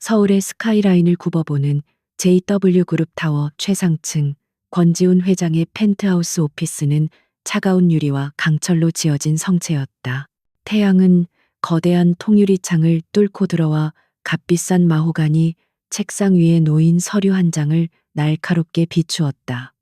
서울의 스카이라인을 굽어보는 JW그룹 타워 최상층 권지훈 회장의 펜트하우스 오피스는 차가운 유리와 강철로 지어진 성체였다. 태양은 거대한 통유리 창을 뚫고 들어와 값비싼 마호가니 책상 위에 놓인 서류 한 장을 날카롭게 비추었다.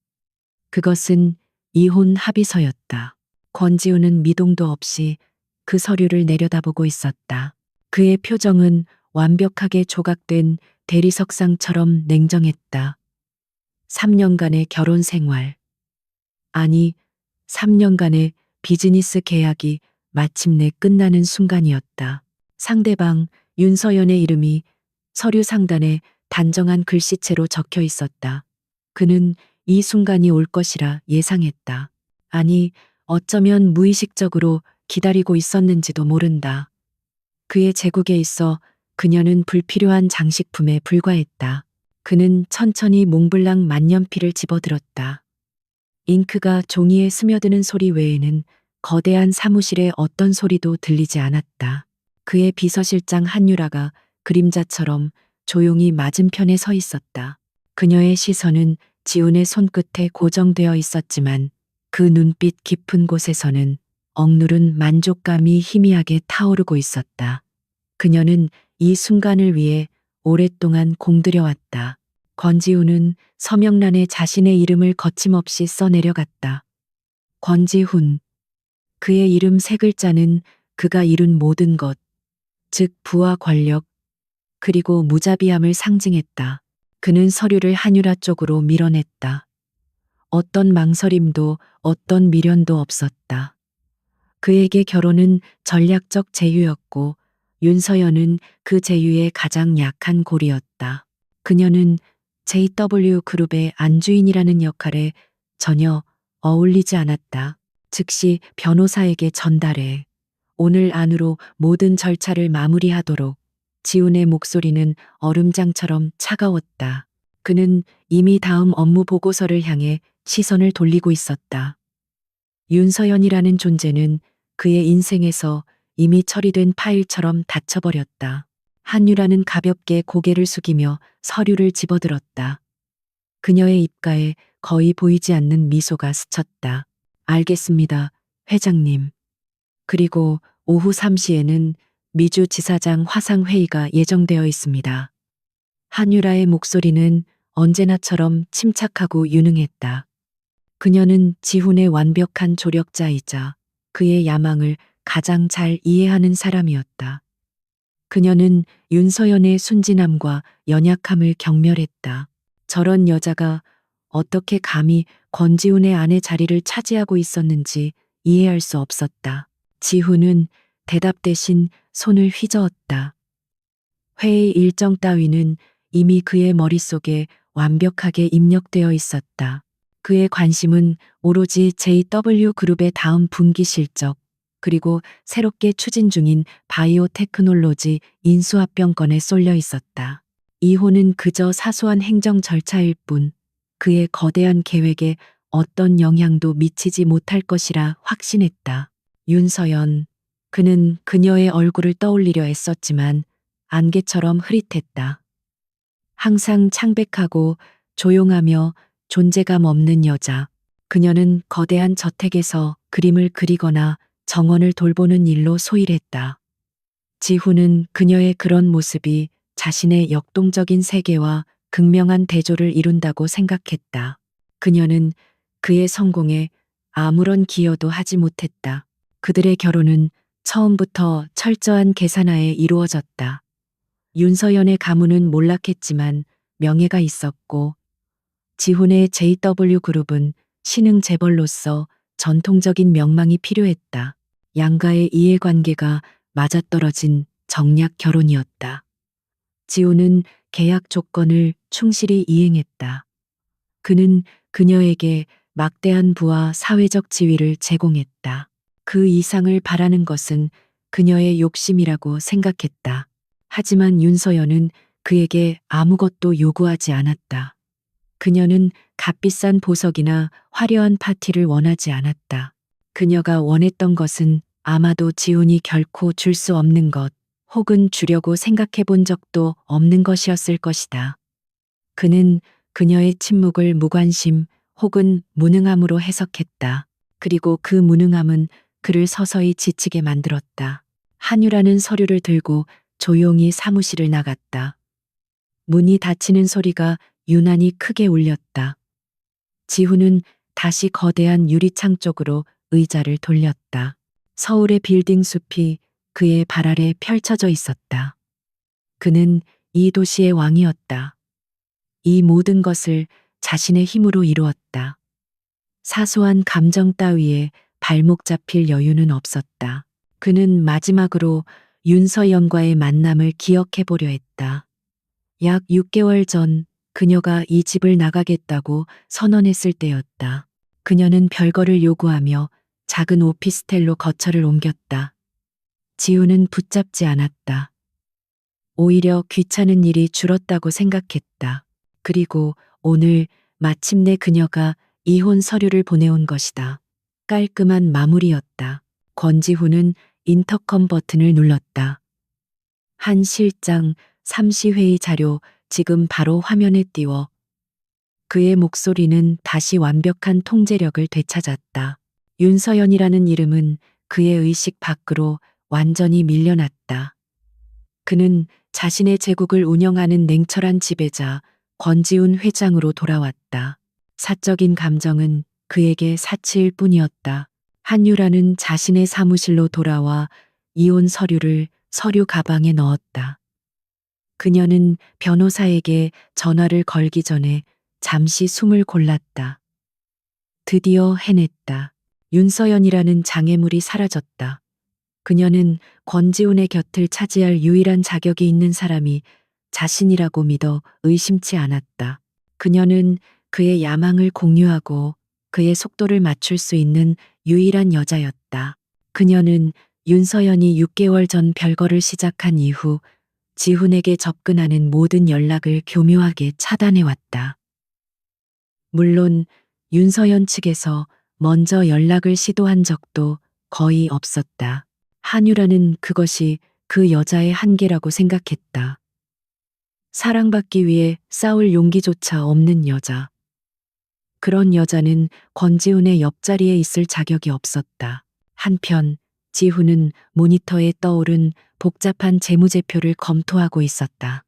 그것은 이혼 합의서였다. 권지훈은 미동도 없이 그 서류를 내려다보고 있었다. 그의 표정은 완벽하게 조각된 대리석상처럼 냉정했다. 3년간의 결혼 생활. 아니, 3년간의 비즈니스 계약이 마침내 끝나는 순간이었다. 상대방 윤서연의 이름이 서류 상단에 단정한 글씨체로 적혀 있었다. 그는 이 순간이 올 것이라 예상했다. 아니, 어쩌면 무의식적으로 기다리고 있었는지도 모른다. 그의 제국에 있어 그녀는 불필요한 장식품에 불과했다. 그는 천천히 몽블랑 만년필을 집어들었다. 잉크가 종이에 스며드는 소리 외에는 거대한 사무실의 어떤 소리도 들리지 않았다. 그의 비서실장 한유라가 그림자처럼 조용히 맞은편에 서 있었다. 그녀의 시선은 지훈의 손끝에 고정되어 있었지만 그 눈빛 깊은 곳에서는 억누른 만족감이 희미하게 타오르고 있었다. 그녀는 이 순간을 위해 오랫동안 공들여왔다. 권지훈은 서명란에 자신의 이름을 거침없이 써내려갔다. 권지훈. 그의 이름 세 글자는 그가 이룬 모든 것, 즉 부와 권력, 그리고 무자비함을 상징했다. 그는 서류를 한유라 쪽으로 밀어냈다. 어떤 망설임도 어떤 미련도 없었다. 그에게 결혼은 전략적 제휴였고 윤서연은 그 제휴의 가장 약한 고리였다. 그녀는 JW그룹의 안주인이라는 역할에 전혀 어울리지 않았다. 즉시 변호사에게 전달해 오늘 안으로 모든 절차를 마무리하도록. 지훈의 목소리는 얼음장처럼 차가웠다. 그는 이미 다음 업무 보고서를 향해 시선을 돌리고 있었다. 윤서연이라는 존재는 그의 인생에서 이미 처리된 파일처럼 닫혀버렸다. 한유라는 가볍게 고개를 숙이며 서류를 집어들었다. 그녀의 입가에 거의 보이지 않는 미소가 스쳤다. 알겠습니다, 회장님. 그리고 오후 3시에는 미주 지사장 화상회의가 예정되어 있습니다. 한유라의 목소리는 언제나처럼 침착하고 유능했다. 그녀는 지훈의 완벽한 조력자이자 그의 야망을 가장 잘 이해하는 사람이었다. 그녀는 윤서연의 순진함과 연약함을 경멸했다. 저런 여자가 어떻게 감히 권지훈의 아내 자리를 차지하고 있었는지 이해할 수 없었다. 지훈은 대답 대신 손을 휘저었다. 회의 일정 따위는 이미 그의 머릿속에 완벽하게 입력되어 있었다. 그의 관심은 오로지 JW그룹의 다음 분기 실적, 그리고 새롭게 추진 중인 바이오 테크놀로지 인수합병 건에 쏠려 있었다. 이혼은 그저 사소한 행정 절차일 뿐 그의 거대한 계획에 어떤 영향도 미치지 못할 것이라 확신했다. 윤서연. 그는 그녀의 얼굴을 떠올리려 애썼지만 안개처럼 흐릿했다. 항상 창백하고 조용하며 존재감 없는 여자. 그녀는 거대한 저택에서 그림을 그리거나 정원을 돌보는 일로 소일했다. 지훈은 그녀의 그런 모습이 자신의 역동적인 세계와 극명한 대조를 이룬다고 생각했다. 그녀는 그의 성공에 아무런 기여도 하지 못했다. 그들의 결혼은 처음부터 철저한 계산하에 이루어졌다. 윤서연의 가문은 몰락했지만 명예가 있었고 지훈의 JW그룹은 신흥 재벌로서 전통적인 명망이 필요했다. 양가의 이해관계가 맞아떨어진 정략 결혼이었다. 지훈은 계약 조건을 충실히 이행했다. 그는 그녀에게 막대한 부와 사회적 지위를 제공했다. 그 이상을 바라는 것은 그녀의 욕심이라고 생각했다. 하지만 윤서연은 그에게 아무것도 요구하지 않았다. 그녀는 값비싼 보석이나 화려한 파티를 원하지 않았다. 그녀가 원했던 것은 아마도 지훈이 결코 줄 수 없는 것, 혹은 주려고 생각해 본 적도 없는 것이었을 것이다. 그는 그녀의 침묵을 무관심 혹은 무능함으로 해석했다. 그리고 그 무능함은 그를 서서히 지치게 만들었다. 한유라는 서류를 들고 조용히 사무실을 나갔다. 문이 닫히는 소리가 유난히 크게 울렸다. 지훈은 다시 거대한 유리창 쪽으로 의자를 돌렸다. 서울의 빌딩 숲이 그의 발 아래 펼쳐져 있었다. 그는 이 도시의 왕이었다. 이 모든 것을 자신의 힘으로 이루었다. 사소한 감정 따위에 발목 잡힐 여유는 없었다. 그는 마지막으로 윤서연과의 만남을 기억해 보려 했다. 약 6개월 전 그녀가 이 집을 나가겠다고 선언했을 때였다. 그녀는 별거를 요구하며 작은 오피스텔로 거처를 옮겼다. 지우는 붙잡지 않았다. 오히려 귀찮은 일이 줄었다고 생각했다. 그리고 오늘 마침내 그녀가 이혼 서류를 보내온 것이다. 깔끔한 마무리였다. 권지훈은 인터컴 버튼을 눌렀다. 한 실장 삼시회의 자료 지금 바로 화면에 띄워. 그의 목소리는 다시 완벽한 통제력을 되찾았다. 윤서연이라는 이름은 그의 의식 밖으로 완전히 밀려났다. 그는 자신의 제국을 운영하는 냉철한 지배자 권지훈 회장으로 돌아왔다. 사적인 감정은 그에게 사치일 뿐이었다. 한유라는 자신의 사무실로 돌아와 이혼 서류를 서류 가방에 넣었다. 그녀는 변호사에게 전화를 걸기 전에 잠시 숨을 골랐다. 드디어 해냈다. 윤서연이라는 장애물이 사라졌다. 그녀는 권지훈의 곁을 차지할 유일한 자격이 있는 사람이 자신이라고 믿어 의심치 않았다. 그녀는 그의 야망을 공유하고 그의 속도를 맞출 수 있는 유일한 여자였다. 그녀는 윤서연이 6개월 전 별거를 시작한 이후 지훈에게 접근하는 모든 연락을 교묘하게 차단해왔다. 물론 윤서연 측에서 먼저 연락을 시도한 적도 거의 없었다. 한유라는 그것이 그 여자의 한계라고 생각했다. 사랑받기 위해 싸울 용기조차 없는 여자. 그런 여자는 권지훈의 옆자리에 있을 자격이 없었다. 한편 지훈은 모니터에 떠오른 복잡한 재무제표를 검토하고 있었다.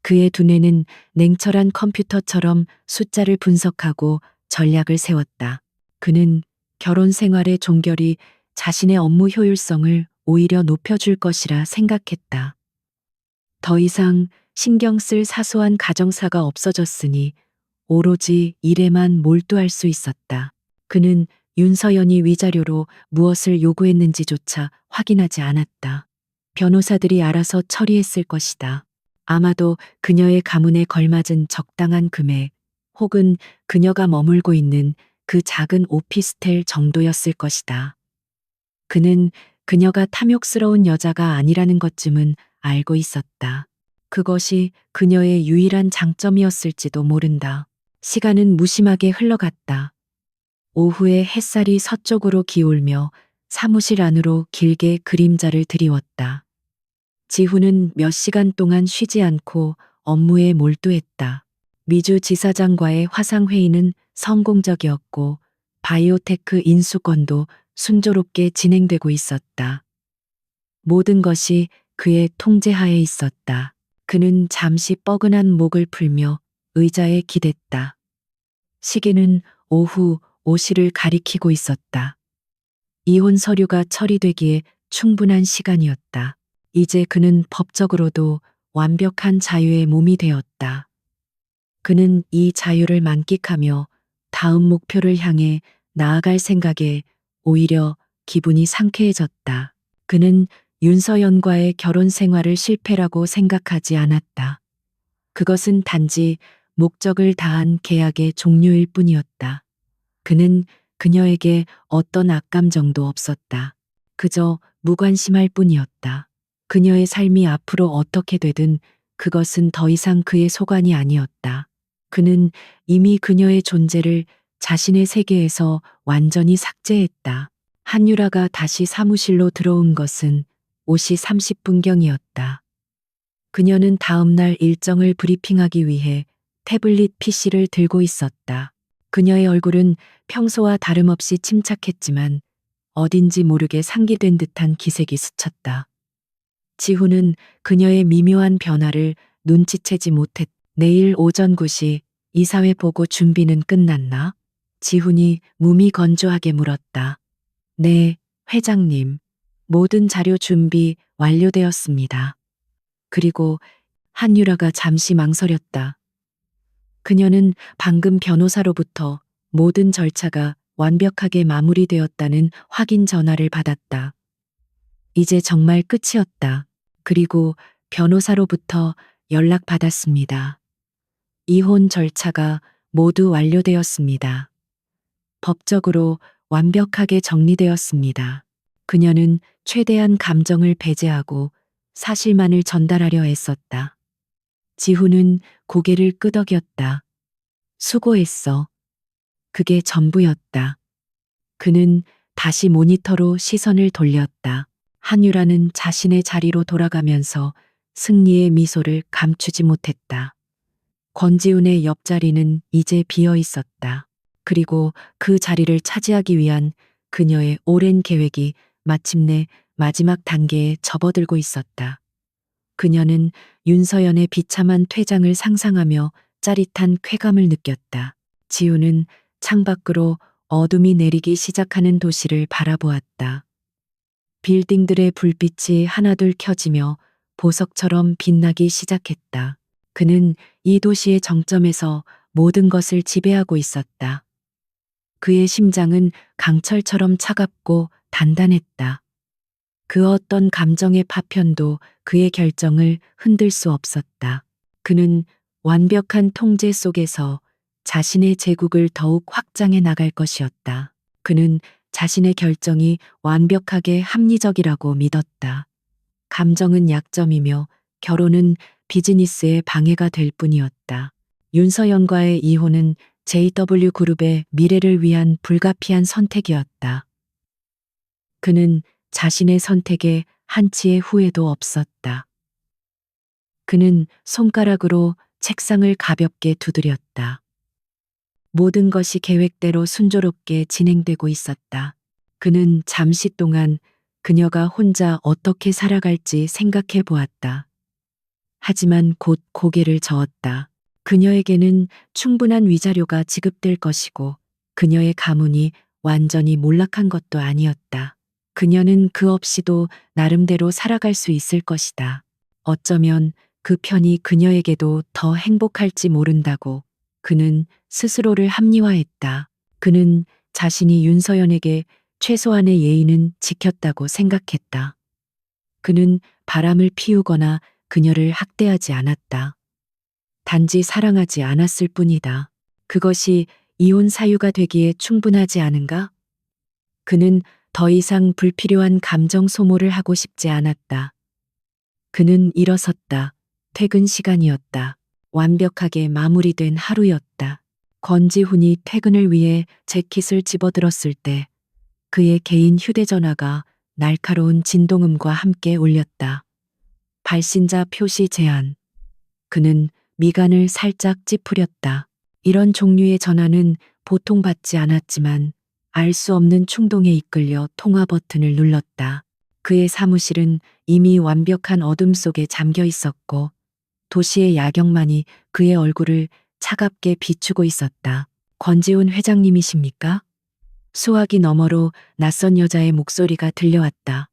그의 두뇌는 냉철한 컴퓨터처럼 숫자를 분석하고 전략을 세웠다. 그는 결혼 생활의 종결이 자신의 업무 효율성을 오히려 높여줄 것이라 생각했다. 더 이상 신경 쓸 사소한 가정사가 없어졌으니 오로지 일에만 몰두할 수 있었다. 그는 윤서연이 위자료로 무엇을 요구했는지조차 확인하지 않았다. 변호사들이 알아서 처리했을 것이다. 아마도 그녀의 가문에 걸맞은 적당한 금액 혹은 그녀가 머물고 있는 그 작은 오피스텔 정도였을 것이다. 그는 그녀가 탐욕스러운 여자가 아니라는 것쯤은 알고 있었다. 그것이 그녀의 유일한 장점이었을지도 모른다. 시간은 무심하게 흘러갔다. 오후에 햇살이 서쪽으로 기울며 사무실 안으로 길게 그림자를 드리웠다. 지훈은 몇 시간 동안 쉬지 않고 업무에 몰두했다. 미주 지사장과의 화상회의는 성공적이었고 바이오테크 인수권도 순조롭게 진행되고 있었다. 모든 것이 그의 통제하에 있었다. 그는 잠시 뻐근한 목을 풀며 의자에 기댔다. 시계는 오후 5시를 가리키고 있었다. 이혼 서류가 처리되기에 충분한 시간이었다. 이제 그는 법적으로도 완벽한 자유의 몸이 되었다. 그는 이 자유를 만끽하며 다음 목표를 향해 나아갈 생각에 오히려 기분이 상쾌해졌다. 그는 윤서연과의 결혼 생활을 실패라고 생각하지 않았다. 그것은 단지 목적을 다한 계약의 종료일 뿐이었다. 그는 그녀에게 어떤 악감정도 없었다. 그저 무관심할 뿐이었다. 그녀의 삶이 앞으로 어떻게 되든 그것은 더 이상 그의 소관이 아니었다. 그는 이미 그녀의 존재를 자신의 세계에서 완전히 삭제했다. 한유라가 다시 사무실로 들어온 것은 5시 30분경이었다. 그녀는 다음날 일정을 브리핑하기 위해 태블릿 PC를 들고 있었다. 그녀의 얼굴은 평소와 다름없이 침착했지만 어딘지 모르게 상기된 듯한 기색이 스쳤다. 지훈은 그녀의 미묘한 변화를 눈치채지 못했다. 내일 오전 9시 이사회 보고 준비는 끝났나? 지훈이 무미건조하게 물었다. 네, 회장님. 모든 자료 준비 완료되었습니다. 그리고 한유라가 잠시 망설였다. 그녀는 방금 변호사로부터 모든 절차가 완벽하게 마무리되었다는 확인 전화를 받았다. 이제 정말 끝이었다. 그리고 변호사로부터 연락받았습니다. 이혼 절차가 모두 완료되었습니다. 법적으로 완벽하게 정리되었습니다. 그녀는 최대한 감정을 배제하고 사실만을 전달하려 애썼다. 지훈은 고개를 끄덕였다. 수고했어. 그게 전부였다. 그는 다시 모니터로 시선을 돌렸다. 한유라는 자신의 자리로 돌아가면서 승리의 미소를 감추지 못했다. 권지훈의 옆자리는 이제 비어 있었다. 그리고 그 자리를 차지하기 위한 그녀의 오랜 계획이 마침내 마지막 단계에 접어들고 있었다. 그녀는 윤서연의 비참한 퇴장을 상상하며 짜릿한 쾌감을 느꼈다. 지우는 창밖으로 어둠이 내리기 시작하는 도시를 바라보았다. 빌딩들의 불빛이 하나둘 켜지며 보석처럼 빛나기 시작했다. 그는 이 도시의 정점에서 모든 것을 지배하고 있었다. 그의 심장은 강철처럼 차갑고 단단했다. 그 어떤 감정의 파편도 그의 결정을 흔들 수 없었다. 그는 완벽한 통제 속에서 자신의 제국을 더욱 확장해 나갈 것이었다. 그는 자신의 결정이 완벽하게 합리적이라고 믿었다. 감정은 약점이며 결혼은 비즈니스의 방해가 될 뿐이었다. 윤서연과의 이혼은 JW그룹의 미래를 위한 불가피한 선택이었다. 그는 자신의 선택에 한치의 후회도 없었다. 그는 손가락으로 책상을 가볍게 두드렸다. 모든 것이 계획대로 순조롭게 진행되고 있었다. 그는 잠시 동안 그녀가 혼자 어떻게 살아갈지 생각해 보았다. 하지만 곧 고개를 저었다. 그녀에게는 충분한 위자료가 지급될 것이고 그녀의 가문이 완전히 몰락한 것도 아니었다. 그녀는 그 없이도 나름대로 살아갈 수 있을 것이다. 어쩌면 그 편이 그녀에게도 더 행복할지 모른다고 그는 스스로를 합리화했다. 그는 자신이 윤서연에게 최소한의 예의는 지켰다고 생각했다. 그는 바람을 피우거나 그녀를 학대하지 않았다. 단지 사랑하지 않았을 뿐이다. 그것이 이혼 사유가 되기에 충분하지 않은가? 그는 더 이상 불필요한 감정 소모를 하고 싶지 않았다. 그는 일어섰다. 퇴근 시간이었다. 완벽하게 마무리된 하루였다. 권지훈이 퇴근을 위해 재킷을 집어들었을 때 그의 개인 휴대전화가 날카로운 진동음과 함께 울렸다. 발신자 표시 제한. 그는 미간을 살짝 찌푸렸다. 이런 종류의 전화는 보통 받지 않았지만 알 수 없는 충동에 이끌려 통화 버튼을 눌렀다. 그의 사무실은 이미 완벽한 어둠 속에 잠겨 있었고 도시의 야경만이 그의 얼굴을 차갑게 비추고 있었다. 권지훈 회장님이십니까? 수화기 너머로 낯선 여자의 목소리가 들려왔다.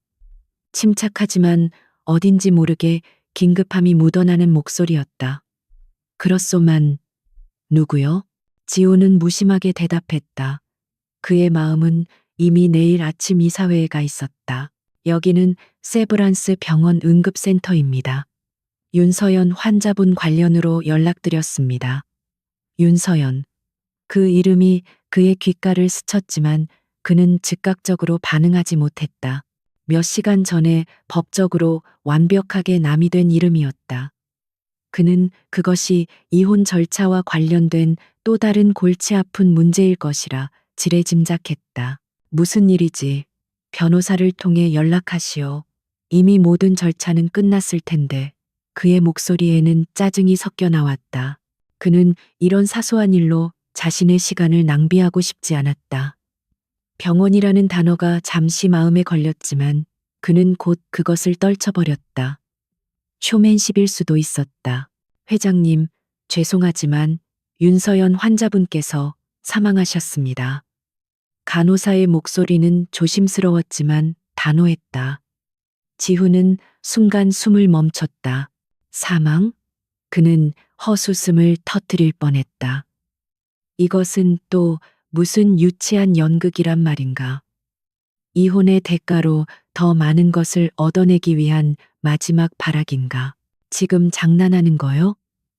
침착하지만 어딘지 모르게 긴급함이 묻어나는 목소리였다. 그렇소만. 누구요? 지호는 무심하게 대답했다. 그의 마음은 이미 내일 아침 이사회에 가 있었다. 여기는 세브란스 병원 응급센터입니다. 윤서연 환자분 관련으로 연락드렸습니다. 윤서연. 그 이름이 그의 귓가를 스쳤지만 그는 즉각적으로 반응하지 못했다. 몇 시간 전에 법적으로 완벽하게 남이된 이름이었다. 그는 그것이 이혼 절차와 관련된 또 다른 골치 아픈 문제일 것이라 지레짐작했다. 무슨 일이지? 변호사를 통해 연락하시오. 이미 모든 절차는 끝났을 텐데 그의 목소리에는 짜증이 섞여 나왔다. 그는 이런 사소한 일로 자신의 시간을 낭비하고 싶지 않았다. 병원이라는 단어가 잠시 마음에 걸렸지만 그는 곧 그것을 떨쳐버렸다. 쇼맨십일 수도 있었다. 회장님, 죄송하지만 윤서연 환자분께서 사망하셨습니다. 간호사의 목소리는 조심스러웠지만 단호했다. 지훈은 순간 숨을 멈췄다. 사망? 그는 헛웃음을 터뜨릴 뻔했다. 이것은 또 무슨 유치한 연극이란 말인가. 이혼의 대가로 더 많은 것을 얻어내기 위한 마지막 발악인가. 지금 장난하는 거요?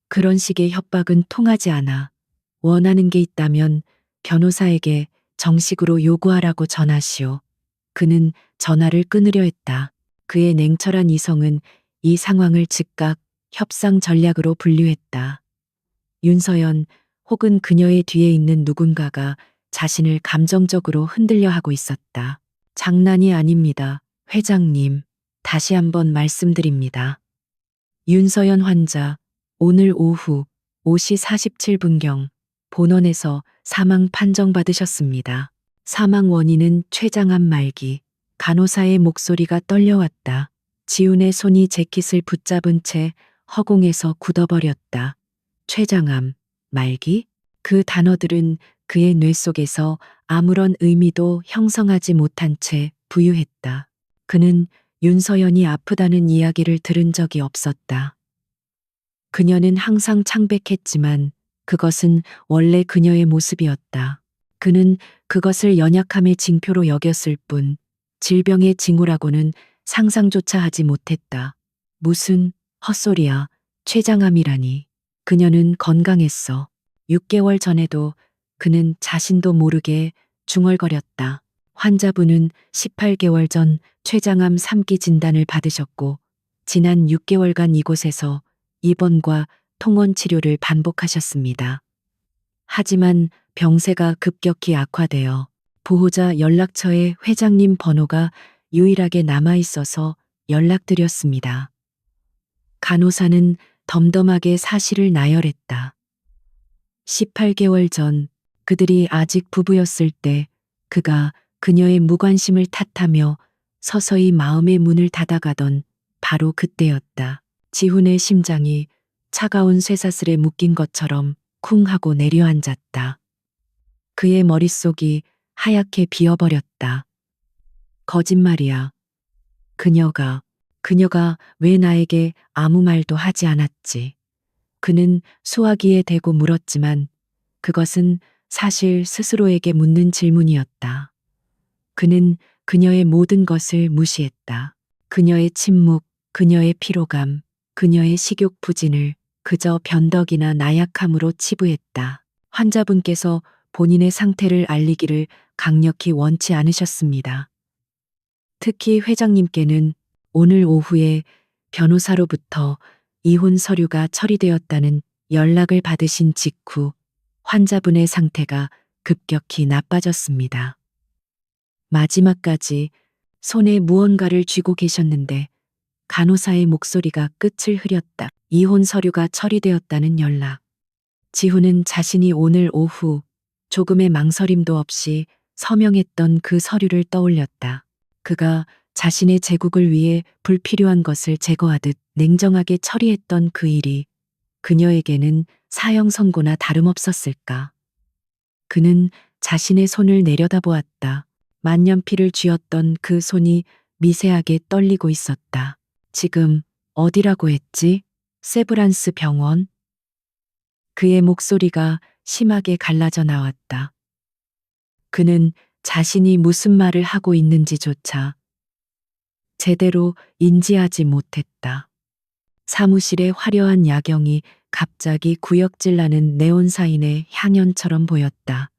그런 식의 협박은 통하지 않아. 원하는 게 있다면 변호사에게 정식으로 요구하라고 전하시오. 그는 전화를 끊으려 했다. 그의 냉철한 이성은 이 상황을 즉각 협상 전략으로 분류했다. 윤서연 혹은 그녀의 뒤에 있는 누군가가 자신을 감정적으로 흔들려 하고 있었다. 장난이 아닙니다. 회장님, 다시 한번 말씀드립니다. 윤서연 환자, 오늘 오후 5시 47분경 본원에서 사망 판정받으셨습니다. 사망 원인은 췌장암 말기. 간호사의 목소리가 떨려왔다. 지훈의 손이 재킷을 붙잡은 채 허공에서 굳어버렸다. 췌장암, 말기? 그 단어들은 그의 뇌 속에서 아무런 의미도 형성하지 못한 채 부유했다. 그는 윤서연이 아프다는 이야기를 들은 적이 없었다. 그녀는 항상 창백했지만 그것은 원래 그녀의 모습이었다. 그는 그것을 연약함의 징표로 여겼을 뿐 질병의 징후라고는 상상조차 하지 못했다. 무슨 헛소리야. 췌장암이라니. 그녀는 건강했어. 6개월 전에도 그는 자신도 모르게 중얼거렸다. 환자분은 18개월 전 췌장암 3기 진단을 받으셨고 지난 6개월간 이곳에서 입원과 통원 치료를 반복하셨습니다. 하지만 병세가 급격히 악화되어 보호자 연락처에 회장님 번호가 유일하게 남아있어서 연락드렸습니다. 간호사는 덤덤하게 사실을 나열했다. 18개월 전 그들이 아직 부부였을 때 그가 그녀의 무관심을 탓하며 서서히 마음의 문을 닫아가던 바로 그때였다. 지훈의 심장이 차가운 쇠사슬에 묶인 것처럼 쿵 하고 내려앉았다. 그의 머릿속이 하얗게 비어버렸다. 거짓말이야. 그녀가 왜 나에게 아무 말도 하지 않았지. 그는 수화기에 대고 물었지만 그것은 사실 스스로에게 묻는 질문이었다. 그는 그녀의 모든 것을 무시했다. 그녀의 침묵, 그녀의 피로감, 그녀의 식욕 부진을 그저 변덕이나 나약함으로 치부했다. 환자분께서 본인의 상태를 알리기를 강력히 원치 않으셨습니다. 특히 회장님께는 오늘 오후에 변호사로부터 이혼 서류가 처리되었다는 연락을 받으신 직후 환자분의 상태가 급격히 나빠졌습니다. 마지막까지 손에 무언가를 쥐고 계셨는데 간호사의 목소리가 끝을 흐렸다. 이혼 서류가 처리되었다는 연락. 지훈은 자신이 오늘 오후 조금의 망설임도 없이 서명했던 그 서류를 떠올렸다. 그가 자신의 제국을 위해 불필요한 것을 제거하듯 냉정하게 처리했던 그 일이 그녀에게는 사형 선고나 다름없었을까. 그는 자신의 손을 내려다보았다. 만년필을 쥐었던 그 손이 미세하게 떨리고 있었다. 지금 어디라고 했지? 세브란스 병원? 그의 목소리가 심하게 갈라져 나왔다. 그는 자신이 무슨 말을 하고 있는지조차 제대로 인지하지 못했다. 사무실의 화려한 야경이 갑자기 구역질 나는 네온사인의 향연처럼 보였다.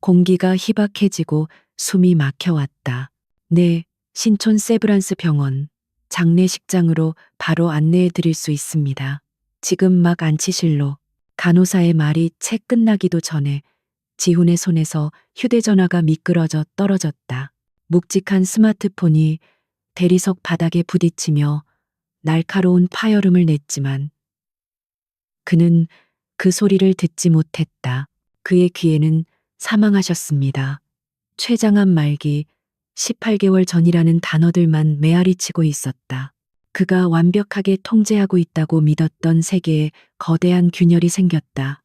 공기가 희박해지고 숨이 막혀왔다. 네, 신촌 세브란스 병원 장례식장으로 바로 안내해 드릴 수 있습니다. 지금 막 안치실로. 간호사의 말이 채 끝나기도 전에 지훈의 손에서 휴대전화가 미끄러져 떨어졌다. 묵직한 스마트폰이 대리석 바닥에 부딪히며 날카로운 파열음을 냈지만 그는 그 소리를 듣지 못했다. 그의 귀에는 사망하셨습니다. 췌장암 말기 18개월 전이라는 단어들만 메아리치고 있었다. 그가 완벽하게 통제하고 있다고 믿었던 세계에 거대한 균열이 생겼다.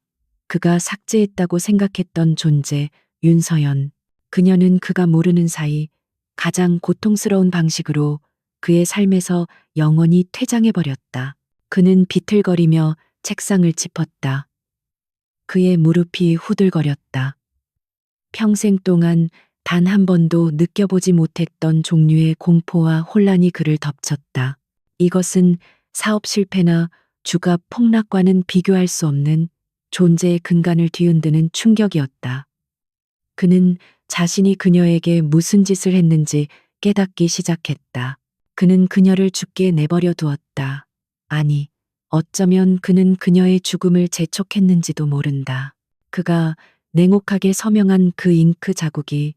그가 삭제했다고 생각했던 존재, 윤서연. 그녀는 그가 모르는 사이 가장 고통스러운 방식으로 그의 삶에서 영원히 퇴장해버렸다. 그는 비틀거리며 책상을 짚었다. 그의 무릎이 후들거렸다. 평생 동안 단 한 번도 느껴보지 못했던 종류의 공포와 혼란이 그를 덮쳤다. 이것은 사업 실패나 주가 폭락과는 비교할 수 없는 존재의 근간을 뒤흔드는 충격이었다. 그는 자신이 그녀에게 무슨 짓을 했는지 깨닫기 시작했다. 그는 그녀를 죽게 내버려 두었다. 아니, 어쩌면 그는 그녀의 죽음을 재촉했는지도 모른다. 그가 냉혹하게 서명한 그 잉크 자국이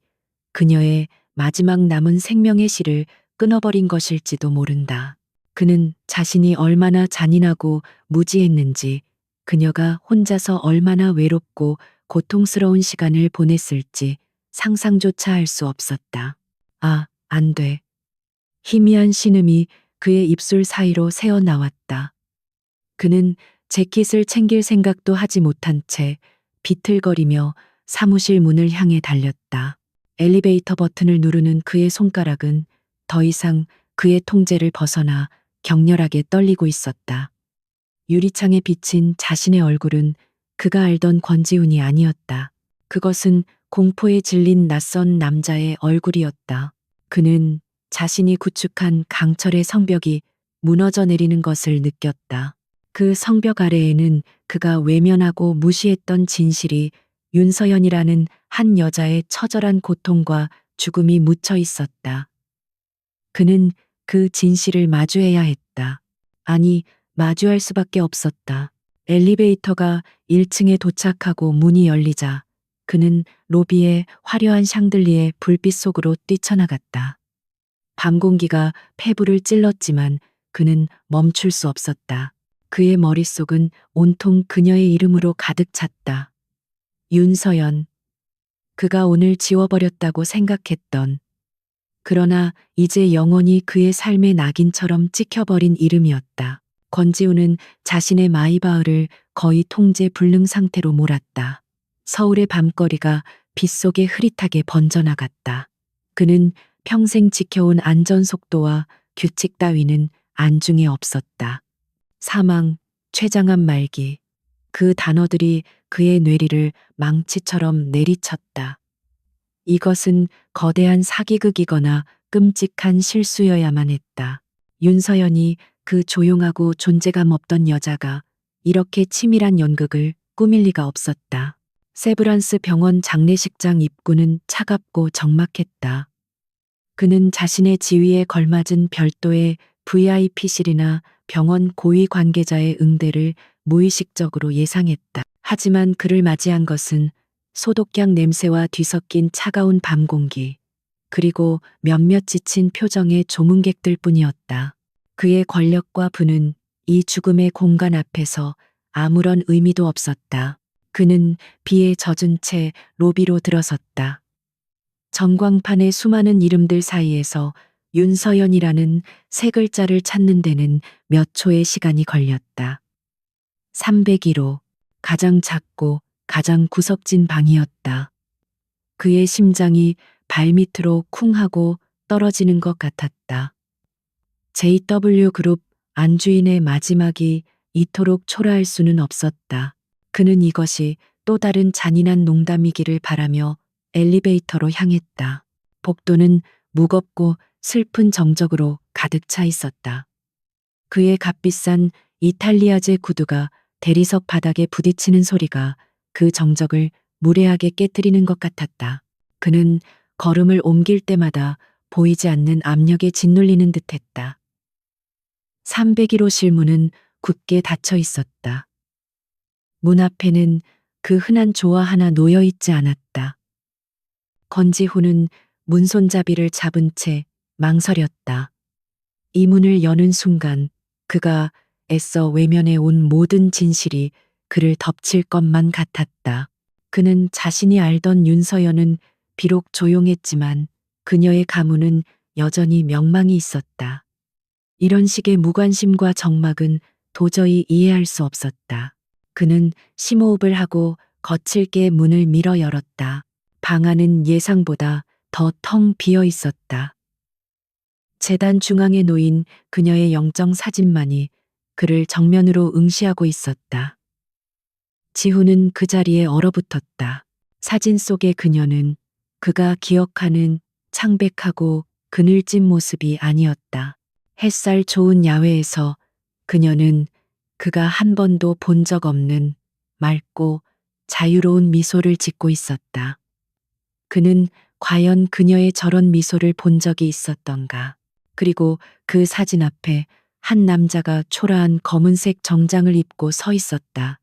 그녀의 마지막 남은 생명의 실을 끊어버린 것일지도 모른다. 그는 자신이 얼마나 잔인하고 무지했는지, 그녀가 혼자서 얼마나 외롭고 고통스러운 시간을 보냈을지 상상조차 할 수 없었다. 아, 안 돼. 희미한 신음이 그의 입술 사이로 새어나왔다. 그는 재킷을 챙길 생각도 하지 못한 채 비틀거리며 사무실 문을 향해 달렸다. 엘리베이터 버튼을 누르는 그의 손가락은 더 이상 그의 통제를 벗어나 격렬하게 떨리고 있었다. 유리창에 비친 자신의 얼굴은 그가 알던 권지훈이 아니었다. 그것은 공포에 질린 낯선 남자의 얼굴이었다. 그는 자신이 구축한 강철의 성벽이 무너져 내리는 것을 느꼈다. 그 성벽 아래에는 그가 외면하고 무시했던 진실이 윤서연이라는 한 여자의 처절한 고통과 죽음이 묻혀 있었다. 그는 그 진실을 마주해야 했다. 아니, 마주할 수밖에 없었다. 엘리베이터가 1층에 도착하고 문이 열리자 그는 로비의 화려한 샹들리에 불빛 속으로 뛰쳐나갔다. 밤 공기가 폐부를 찔렀지만 그는 멈출 수 없었다. 그의 머릿속은 온통 그녀의 이름으로 가득 찼다. 윤서연. 그가 오늘 지워버렸다고 생각했던, 그러나 이제 영원히 그의 삶의 낙인처럼 찍혀버린 이름이었다. 권지우는 자신의 마이바흐를 거의 통제 불능 상태로 몰았다. 서울의 밤거리가 빗속에 흐릿하게 번져나갔다. 그는 평생 지켜온 안전속도와 규칙 따위는 안중에 없었다. 사망, 췌장암 말기. 그 단어들이 그의 뇌리를 망치처럼 내리쳤다. 이것은 거대한 사기극이거나 끔찍한 실수여야만 했다. 윤서연이, 그 조용하고 존재감 없던 여자가 이렇게 치밀한 연극을 꾸밀 리가 없었다. 세브란스 병원 장례식장 입구는 차갑고 적막했다. 그는 자신의 지위에 걸맞은 별도의 VIP실이나 병원 고위 관계자의 응대를 무의식적으로 예상했다. 하지만 그를 맞이한 것은 소독약 냄새와 뒤섞인 차가운 밤 공기, 그리고 몇몇 지친 표정의 조문객들 뿐이었다. 그의 권력과 부는 이 죽음의 공간 앞에서 아무런 의미도 없었다. 그는 비에 젖은 채 로비로 들어섰다. 전광판의 수많은 이름들 사이에서 윤서연이라는 세 글자를 찾는 데는 몇 초의 시간이 걸렸다. 301호, 가장 작고 가장 구석진 방이었다. 그의 심장이 발밑으로 쿵 하고 떨어지는 것 같았다. JW 그룹 안주인의 마지막이 이토록 초라할 수는 없었다. 그는 이것이 또 다른 잔인한 농담이기를 바라며 엘리베이터로 향했다. 복도는 무겁고 슬픈 정적으로 가득 차 있었다. 그의 값비싼 이탈리아제 구두가 대리석 바닥에 부딪히는 소리가 그 정적을 무례하게 깨뜨리는 것 같았다. 그는 걸음을 옮길 때마다 보이지 않는 압력에 짓눌리는 듯했다. 301호 실문은 굳게 닫혀 있었다. 문 앞에는 그 흔한 조화 하나 놓여 있지 않았다. 권지호는 문손잡이를 잡은 채 망설였다. 이 문을 여는 순간 그가 애써 외면해 온 모든 진실이 그를 덮칠 것만 같았다. 그는 자신이 알던 윤서연은 비록 조용했지만 그녀의 가문은 여전히 명망이 있었다. 이런 식의 무관심과 적막은 도저히 이해할 수 없었다. 그는 심호흡을 하고 거칠게 문을 밀어 열었다. 방 안은 예상보다 더 텅 비어 있었다. 재단 중앙에 놓인 그녀의 영정 사진만이 그를 정면으로 응시하고 있었다. 지훈은 그 자리에 얼어붙었다. 사진 속의 그녀는 그가 기억하는 창백하고 그늘진 모습이 아니었다. 햇살 좋은 야외에서 그녀는 그가 한 번도 본 적 없는 맑고 자유로운 미소를 짓고 있었다. 그는 과연 그녀의 저런 미소를 본 적이 있었던가. 그리고 그 사진 앞에 한 남자가 초라한 검은색 정장을 입고 서 있었다.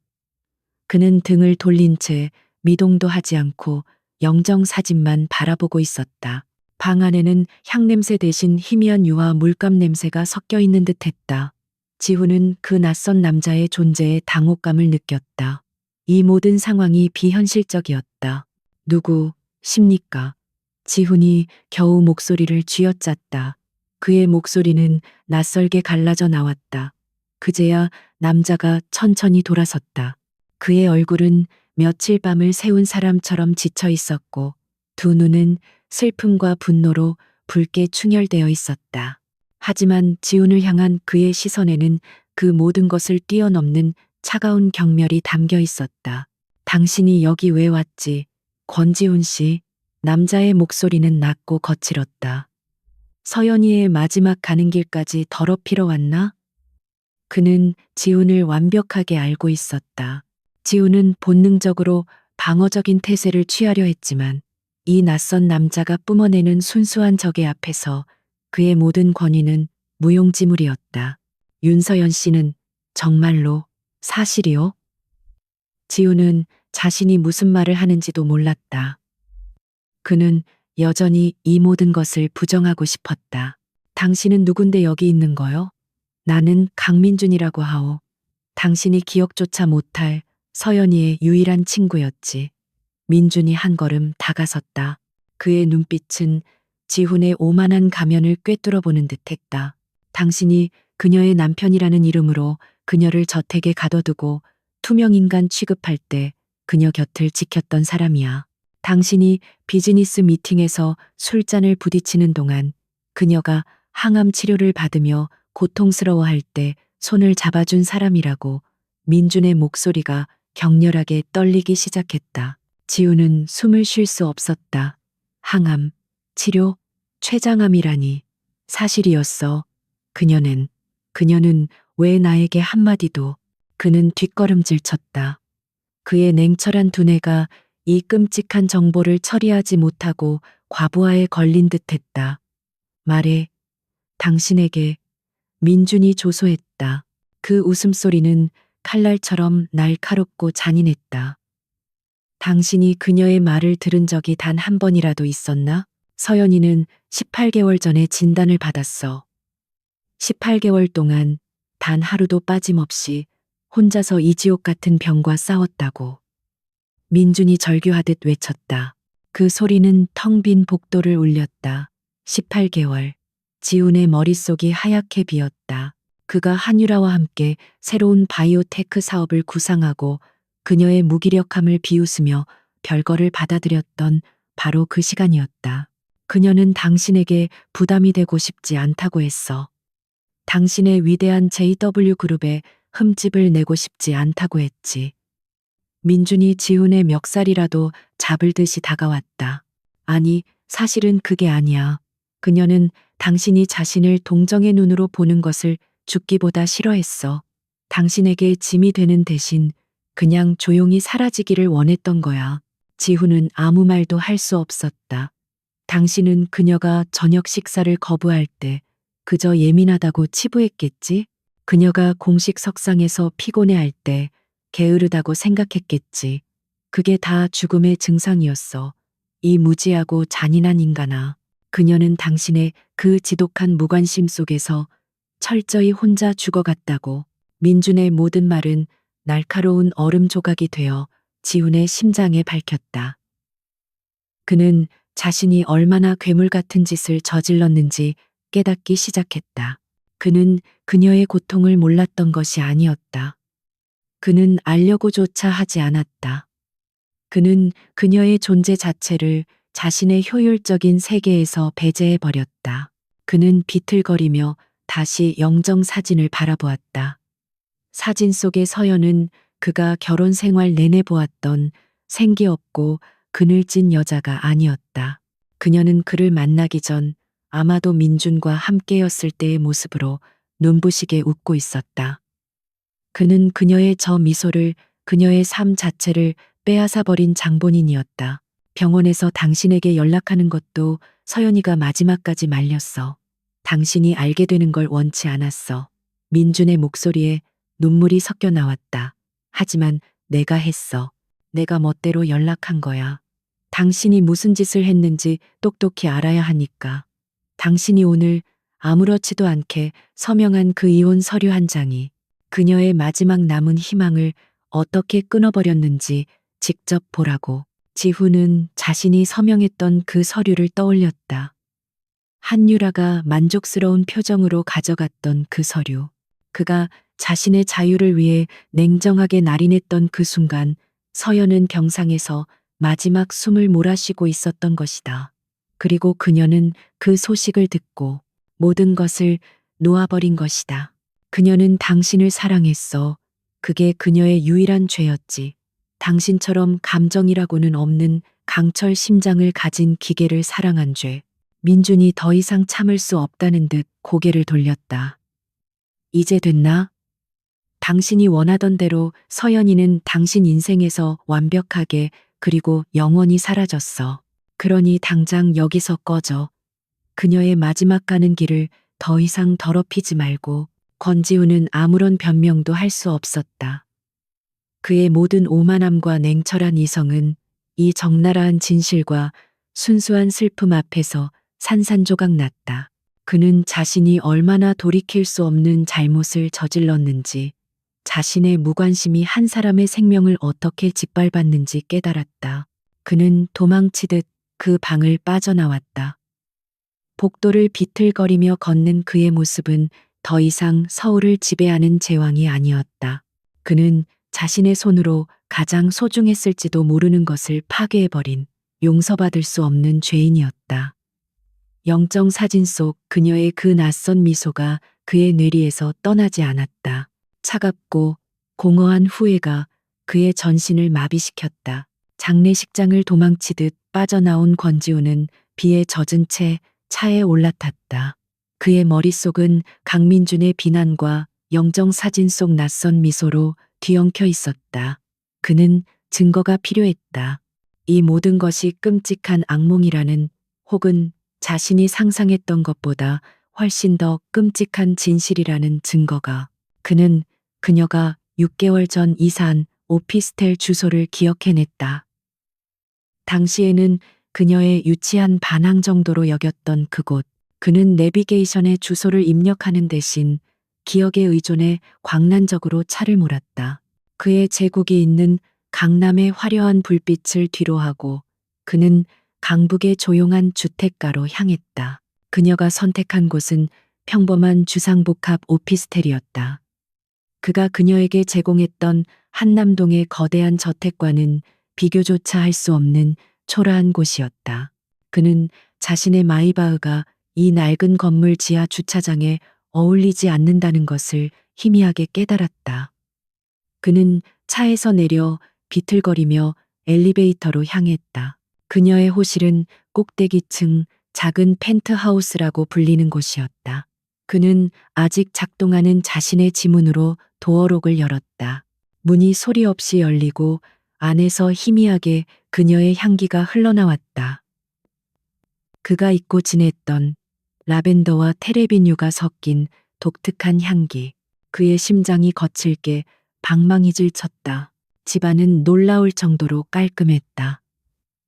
그는 등을 돌린 채 미동도 하지 않고 영정 사진만 바라보고 있었다. 방 안에는 향냄새 대신 희미한 유화 물감 냄새가 섞여 있는 듯 했다. 지훈은 그 낯선 남자의 존재에 당혹감을 느꼈다. 이 모든 상황이 비현실적이었다. 누구십니까? 지훈이 겨우 목소리를 쥐어짰다. 그의 목소리는 낯설게 갈라져 나왔다. 그제야 남자가 천천히 돌아섰다. 그의 얼굴은 며칠 밤을 새운 사람처럼 지쳐 있었고 두 눈은 슬픔과 분노로 붉게 충혈되어 있었다. 하지만 지훈을 향한 그의 시선에는 그 모든 것을 뛰어넘는 차가운 경멸이 담겨 있었다. 당신이 여기 왜 왔지? 권지훈 씨. 남자의 목소리는 낮고 거칠었다. 서연이의 마지막 가는 길까지 더럽히러 왔나? 그는 지훈을 완벽하게 알고 있었다. 지훈은 본능적으로 방어적인 태세를 취하려 했지만 이 낯선 남자가 뿜어내는 순수한 적의 앞에서 그의 모든 권위는 무용지물이었다. 윤서연 씨는 정말로 사실이요? 지훈은 자신이 무슨 말을 하는지도 몰랐다. 그는 여전히 이 모든 것을 부정하고 싶었다. 당신은 누군데 여기 있는 거요? 나는 강민준이라고 하오. 당신이 기억조차 못할 서연이의 유일한 친구였지. 민준이 한 걸음 다가섰다. 그의 눈빛은 지훈의 오만한 가면을 꿰뚫어 보는 듯 했다. 당신이 그녀의 남편이라는 이름으로 그녀를 저택에 가둬두고 투명인간 취급할 때 그녀 곁을 지켰던 사람이야. 당신이 비즈니스 미팅에서 술잔을 부딪히는 동안 그녀가 항암 치료를 받으며 고통스러워할 때 손을 잡아준 사람이라고. 민준의 목소리가 격렬하게 떨리기 시작했다. 지우는 숨을 쉴 수 없었다. 항암, 치료, 췌장암이라니. 사실이었어. 그녀는 왜 나에게 한마디도. 그는 뒷걸음질 쳤다. 그의 냉철한 두뇌가 이 끔찍한 정보를 처리하지 못하고 과부하에 걸린 듯 했다. 말해, 당신에게. 민준이 조소했다. 그 웃음소리는 칼날처럼 날카롭고 잔인했다. 당신이 그녀의 말을 들은 적이 단 한 번이라도 있었나? 서연이는 18개월 전에 진단을 받았어. 18개월 동안 단 하루도 빠짐없이 혼자서 이 지옥 같은 병과 싸웠다고. 민준이 절규하듯 외쳤다. 그 소리는 텅 빈 복도를 울렸다. 18개월. 지훈의 머릿속이 하얗게 비었다. 그가 한유라와 함께 새로운 바이오테크 사업을 구상하고 그녀의 무기력함을 비웃으며 별거를 받아들였던 바로 그 시간이었다. 그녀는 당신에게 부담이 되고 싶지 않다고 했어. 당신의 위대한 JW그룹에 흠집을 내고 싶지 않다고 했지. 민준이 지훈의 멱살이라도 잡을 듯이 다가왔다. 아니, 사실은 그게 아니야. 그녀는 당신이 자신을 동정의 눈으로 보는 것을 죽기보다 싫어했어. 당신에게 짐이 되는 대신 그냥 조용히 사라지기를 원했던 거야. 지훈은 아무 말도 할 수 없었다. 당신은 그녀가 저녁 식사를 거부할 때 그저 예민하다고 치부했겠지? 그녀가 공식 석상에서 피곤해할 때 게으르다고 생각했겠지. 그게 다 죽음의 증상이었어. 이 무지하고 잔인한 인간아. 그녀는 당신의 그 지독한 무관심 속에서 철저히 혼자 죽어갔다고. 민준의 모든 말은 날카로운 얼음 조각이 되어 지훈의 심장에 박혔다. 그는 자신이 얼마나 괴물 같은 짓을 저질렀는지 깨닫기 시작했다. 그는 그녀의 고통을 몰랐던 것이 아니었다. 그는 알려고조차 하지 않았다. 그는 그녀의 존재 자체를 자신의 효율적인 세계에서 배제해 버렸다. 그는 비틀거리며 다시 영정 사진을 바라보았다. 사진 속의 서연은 그가 결혼 생활 내내 보았던 생기 없고 그늘진 여자가 아니었다. 그녀는 그를 만나기 전 아마도 민준과 함께였을 때의 모습으로 눈부시게 웃고 있었다. 그는 그녀의 저 미소를, 그녀의 삶 자체를 빼앗아 버린 장본인이었다. 병원에서 당신에게 연락하는 것도 서연이가 마지막까지 말렸어. 당신이 알게 되는 걸 원치 않았어. 민준의 목소리에 눈물이 섞여 나왔다. 하지만 내가 했어. 내가 멋대로 연락한 거야. 당신이 무슨 짓을 했는지 똑똑히 알아야 하니까. 당신이 오늘 아무렇지도 않게 서명한 그 이혼 서류 한 장이 그녀의 마지막 남은 희망을 어떻게 끊어버렸는지 직접 보라고. 지훈은 자신이 서명했던 그 서류를 떠올렸다. 한유라가 만족스러운 표정으로 가져갔던 그 서류. 그가 자신의 자유를 위해 냉정하게 날인했던 그 순간 서연은 병상에서 마지막 숨을 몰아쉬고 있었던 것이다. 그리고 그녀는 그 소식을 듣고 모든 것을 놓아버린 것이다. 그녀는 당신을 사랑했어. 그게 그녀의 유일한 죄였지. 당신처럼 감정이라고는 없는 강철 심장을 가진 기계를 사랑한 죄. 민준이 더 이상 참을 수 없다는 듯 고개를 돌렸다. 이제 됐나? 당신이 원하던 대로 서연이는 당신 인생에서 완벽하게 그리고 영원히 사라졌어. 그러니 당장 여기서 꺼져. 그녀의 마지막 가는 길을 더 이상 더럽히지 말고. 권지훈은 아무런 변명도 할 수 없었다. 그의 모든 오만함과 냉철한 이성은 이 적나라한 진실과 순수한 슬픔 앞에서 산산조각 났다. 그는 자신이 얼마나 돌이킬 수 없는 잘못을 저질렀는지, 자신의 무관심이 한 사람의 생명을 어떻게 짓밟았는지 깨달았다. 그는 도망치듯 그 방을 빠져나왔다. 복도를 비틀거리며 걷는 그의 모습은 더 이상 서울을 지배하는 제왕이 아니었다. 그는 자신의 손으로 가장 소중했을지도 모르는 것을 파괴해버린 용서받을 수 없는 죄인이었다. 영정 사진 속 그녀의 그 낯선 미소가 그의 뇌리에서 떠나지 않았다. 차갑고 공허한 후회가 그의 전신을 마비시켰다. 장례식장을 도망치듯 빠져나온 권지훈은 비에 젖은 채 차에 올라탔다. 그의 머릿속은 강민준의 비난과 영정 사진 속 낯선 미소로 뒤엉켜 있었다. 그는 증거가 필요했다. 이 모든 것이 끔찍한 악몽이라는, 혹은 자신이 상상했던 것보다 훨씬 더 끔찍한 진실이라는 증거가. 그는 그녀가 6개월 전 이사한 오피스텔 주소를 기억해냈다. 당시에는 그녀의 유치한 반항 정도로 여겼던 그곳. 그는 내비게이션에 주소를 입력하는 대신 기억에 의존해 광란적으로 차를 몰았다. 그의 제국이 있는 강남의 화려한 불빛을 뒤로하고 그는 강북의 조용한 주택가로 향했다. 그녀가 선택한 곳은 평범한 주상복합 오피스텔이었다. 그가 그녀에게 제공했던 한남동의 거대한 저택과는 비교조차 할 수 없는 초라한 곳이었다. 그는 자신의 마이바흐가 이 낡은 건물 지하 주차장에 어울리지 않는다는 것을 희미하게 깨달았다. 그는 차에서 내려 비틀거리며 엘리베이터로 향했다. 그녀의 호실은 꼭대기층 작은 펜트하우스라고 불리는 곳이었다. 그는 아직 작동하는 자신의 지문으로 도어록을 열었다. 문이 소리 없이 열리고 안에서 희미하게 그녀의 향기가 흘러나왔다. 그가 잊고 지냈던 라벤더와 테레비뉴가 섞인 독특한 향기. 그의 심장이 거칠게 방망이질 쳤다. 집안은 놀라울 정도로 깔끔했다.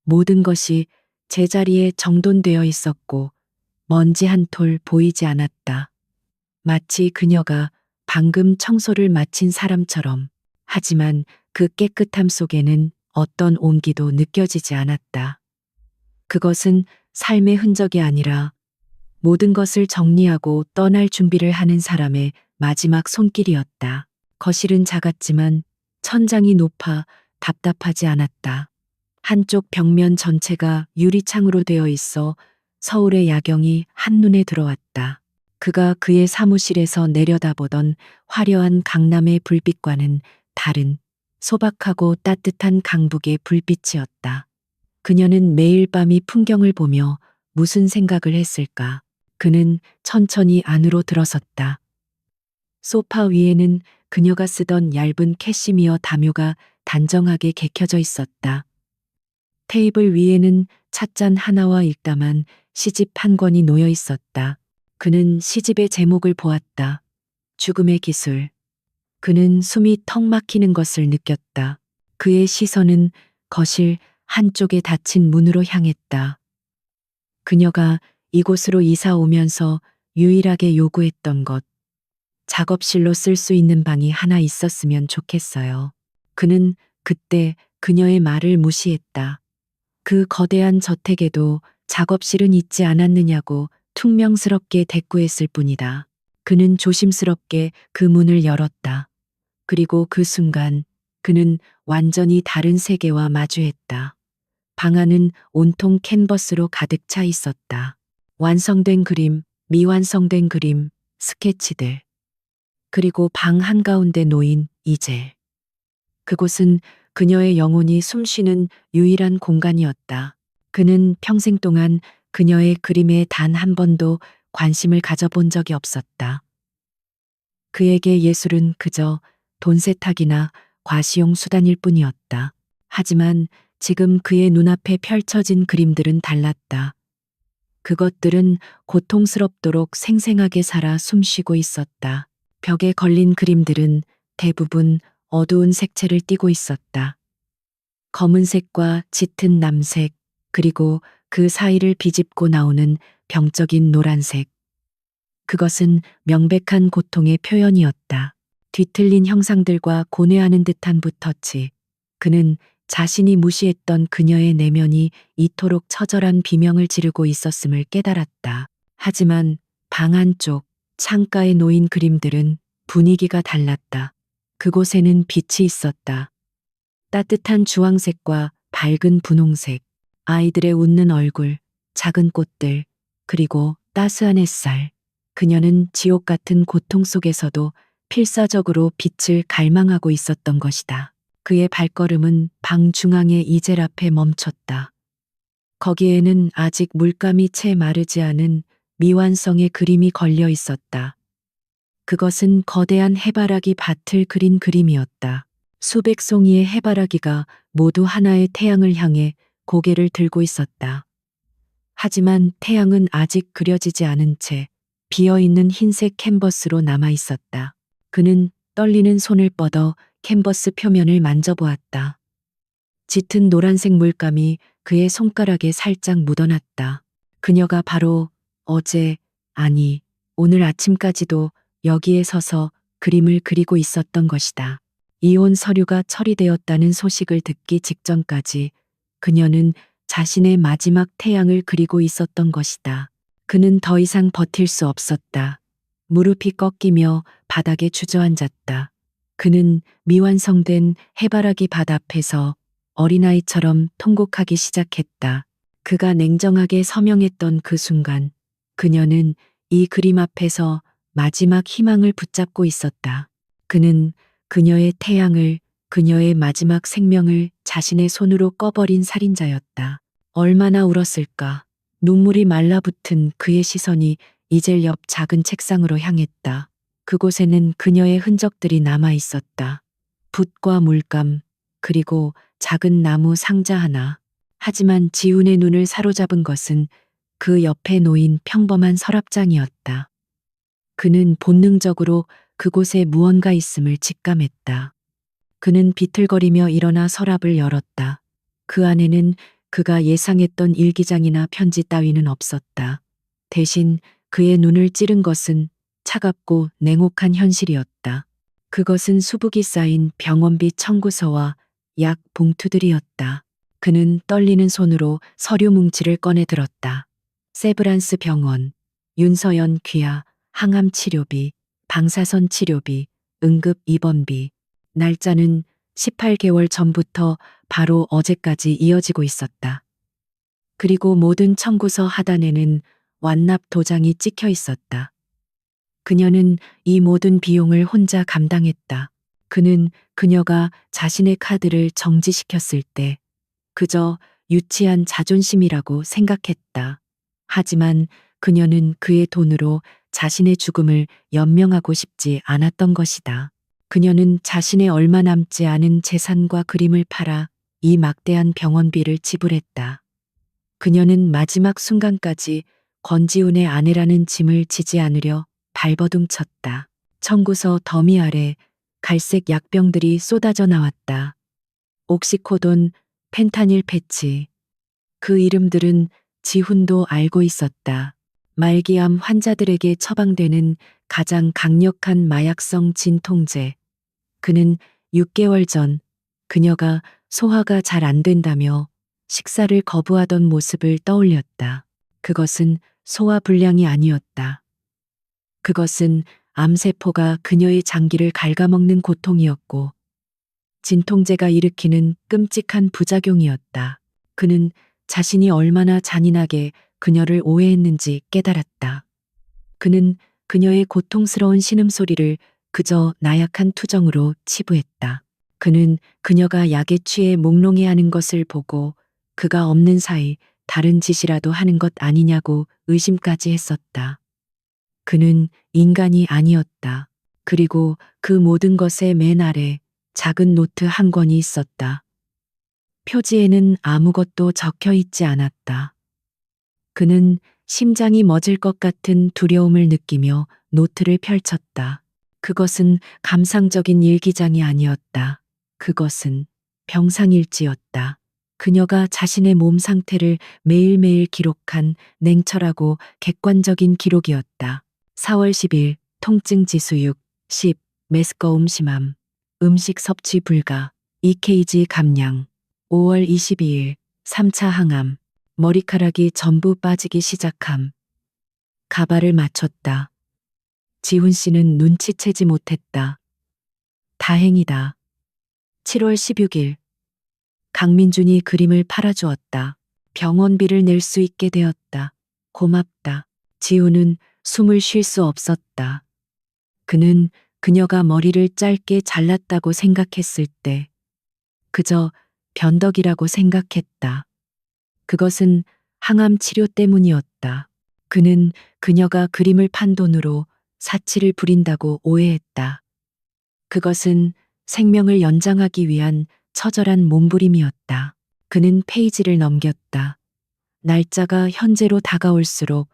모든 것이 제자리에 정돈되어 있었고 먼지 한 톨 보이지 않았다. 마치 그녀가 방금 청소를 마친 사람처럼. 하지만 그 깨끗함 속에는 어떤 온기도 느껴지지 않았다. 그것은 삶의 흔적이 아니라 모든 것을 정리하고 떠날 준비를 하는 사람의 마지막 손길이었다. 거실은 작았지만 천장이 높아 답답하지 않았다. 한쪽 벽면 전체가 유리창으로 되어 있어 서울의 야경이 한눈에 들어왔다. 그가 그의 사무실에서 내려다보던 화려한 강남의 불빛과는 다른 소박하고 따뜻한 강북의 불빛이었다. 그녀는 매일 밤 이 풍경을 보며 무슨 생각을 했을까? 그는 천천히 안으로 들어섰다. 소파 위에는 그녀가 쓰던 얇은 캐시미어 담요가 단정하게 개켜져 있었다. 테이블 위에는 찻잔 하나와 일담한 시집 한 권이 놓여 있었다. 그는 시집의 제목을 보았다. 죽음의 기술. 그는 숨이 턱 막히는 것을 느꼈다. 그의 시선은 거실 한쪽에 닫힌 문으로 향했다. 그녀가 이곳으로 이사 오면서 유일하게 요구했던 것. 작업실로 쓸 수 있는 방이 하나 있었으면 좋겠어요. 그는 그때 그녀의 말을 무시했다. 그 거대한 저택에도 작업실은 있지 않았느냐고 퉁명스럽게 대꾸했을 뿐이다. 그는 조심스럽게 그 문을 열었다. 그리고 그 순간 그는 완전히 다른 세계와 마주했다. 방 안은 온통 캔버스로 가득 차 있었다. 완성된 그림, 미완성된 그림, 스케치들. 그리고 방 한가운데 놓인 이젤. 그곳은 그녀의 영혼이 숨쉬는 유일한 공간이었다. 그는 평생 동안 그녀의 그림에 단 한 번도 관심을 가져본 적이 없었다. 그에게 예술은 그저 돈 세탁이나 과시용 수단일 뿐이었다. 하지만 지금 그의 눈앞에 펼쳐진 그림들은 달랐다. 그것들은 고통스럽도록 생생하게 살아 숨쉬고 있었다. 벽에 걸린 그림들은 대부분 어두운 색채를 띠고 있었다. 검은색과 짙은 남색, 그리고 그 사이를 비집고 나오는 병적인 노란색. 그것은 명백한 고통의 표현이었다. 뒤틀린 형상들과 고뇌하는 듯한 붓터치. 그는 자신이 무시했던 그녀의 내면이 이토록 처절한 비명을 지르고 있었음을 깨달았다. 하지만 방 안쪽 창가에 놓인 그림들은 분위기가 달랐다. 그곳에는 빛이 있었다. 따뜻한 주황색과 밝은 분홍색, 아이들의 웃는 얼굴, 작은 꽃들, 그리고 따스한 햇살. 그녀는 지옥 같은 고통 속에서도 필사적으로 빛을 갈망하고 있었던 것이다. 그의 발걸음은 방 중앙의 이젤 앞에 멈췄다. 거기에는 아직 물감이 채 마르지 않은 미완성의 그림이 걸려 있었다. 그것은 거대한 해바라기 밭을 그린 그림이었다. 수백 송이의 해바라기가 모두 하나의 태양을 향해 고개를 들고 있었다. 하지만 태양은 아직 그려지지 않은 채 비어있는 흰색 캔버스로 남아 있었다. 그는 떨리는 손을 뻗어 캔버스 표면을 만져보았다. 짙은 노란색 물감이 그의 손가락에 살짝 묻어났다. 그녀가 바로 어제, 아니, 오늘 아침까지도 여기에 서서 그림을 그리고 있었던 것이다. 이혼 서류가 처리되었다는 소식을 듣기 직전까지 그녀는 자신의 마지막 태양을 그리고 있었던 것이다. 그는 더 이상 버틸 수 없었다. 무릎이 꺾이며 바닥에 주저앉았다. 그는 미완성된 해바라기 밭 앞에서 어린아이처럼 통곡하기 시작했다. 그가 냉정하게 서명했던 그 순간 그녀는 이 그림 앞에서 마지막 희망을 붙잡고 있었다. 그는 그녀의 태양을, 그녀의 마지막 생명을 자신의 손으로 꺼버린 살인자였다. 얼마나 울었을까. 눈물이 말라붙은 그의 시선이 이젤 옆 작은 책상으로 향했다. 그곳에는 그녀의 흔적들이 남아 있었다. 붓과 물감, 그리고 작은 나무 상자 하나. 하지만 지훈의 눈을 사로잡은 것은 그 옆에 놓인 평범한 서랍장이었다. 그는 본능적으로 그곳에 무언가 있음을 직감했다. 그는 비틀거리며 일어나 서랍을 열었다. 그 안에는 그가 예상했던 일기장이나 편지 따위는 없었다. 대신 그의 눈을 찌른 것은 차갑고 냉혹한 현실이었다. 그것은 수북이 쌓인 병원비 청구서와 약 봉투들이었다. 그는 떨리는 손으로 서류 뭉치를 꺼내 들었다. 세브란스 병원, 윤서연 귀하, 항암 치료비, 방사선 치료비, 응급 입원비. 날짜는 18개월 전부터 바로 어제까지 이어지고 있었다. 그리고 모든 청구서 하단에는 완납 도장이 찍혀 있었다. 그녀는 이 모든 비용을 혼자 감당했다. 그는 그녀가 자신의 카드를 정지시켰을 때 그저 유치한 자존심이라고 생각했다. 하지만 그녀는 그의 돈으로 자신의 죽음을 연명하고 싶지 않았던 것이다. 그녀는 자신의 얼마 남지 않은 재산과 그림을 팔아 이 막대한 병원비를 지불했다. 그녀는 마지막 순간까지 권지훈의 아내라는 짐을 지지 않으려 발버둥 쳤다. 청구서 더미 아래 갈색 약병들이 쏟아져 나왔다. 옥시코돈, 펜타닐 패치. 그 이름들은 지훈도 알고 있었다. 말기암 환자들에게 처방되는 가장 강력한 마약성 진통제. 그는 6개월 전 그녀가 소화가 잘 안 된다며 식사를 거부하던 모습을 떠올렸다. 그것은 소화불량이 아니었다. 그것은 암세포가 그녀의 장기를 갉아먹는 고통이었고 진통제가 일으키는 끔찍한 부작용이었다. 그는 자신이 얼마나 잔인하게 그녀를 오해했는지 깨달았다. 그는 그녀의 고통스러운 신음소리를 그저 나약한 투정으로 치부했다. 그는 그녀가 약에 취해 몽롱해하는 것을 보고 그가 없는 사이 다른 짓이라도 하는 것 아니냐고 의심까지 했었다. 그는 인간이 아니었다. 그리고 그 모든 것의 맨 아래 작은 노트 한 권이 있었다. 표지에는 아무것도 적혀 있지 않았다. 그는 심장이 멎을 것 같은 두려움을 느끼며 노트를 펼쳤다. 그것은 감상적인 일기장이 아니었다. 그것은 병상일지였다. 그녀가 자신의 몸 상태를 매일매일 기록한 냉철하고 객관적인 기록이었다. 4월 10일 통증 지수 6, 10, 메스꺼움 심함, 음식 섭취 불가, EKG 감량. 5월 22일 3차 항암, 머리카락이 전부 빠지기 시작함. 가발을 맞췄다. 지훈 씨는 눈치채지 못했다. 다행이다. 7월 16일 강민준이 그림을 팔아주었다. 병원비를 낼 수 있게 되었다. 고맙다. 지훈은 숨을 쉴 수 없었다. 그는 그녀가 머리를 짧게 잘랐다고 생각했을 때 그저 변덕이라고 생각했다. 그것은 항암 치료 때문이었다. 그는 그녀가 그림을 판 돈으로 사치를 부린다고 오해했다. 그것은 생명을 연장하기 위한 처절한 몸부림이었다. 그는 페이지를 넘겼다. 날짜가 현재로 다가올수록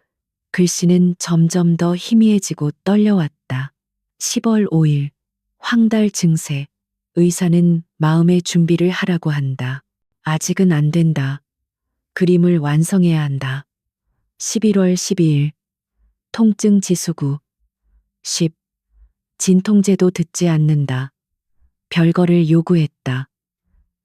글씨는 점점 더 희미해지고 떨려왔다. 10월 5일 황달 증세. 의사는 마음의 준비를 하라고 한다. 아직은 안 된다. 그림을 완성해야 한다. 11월 12일 통증 지수구 10. 진통제도 듣지 않는다. 별거를 요구했다.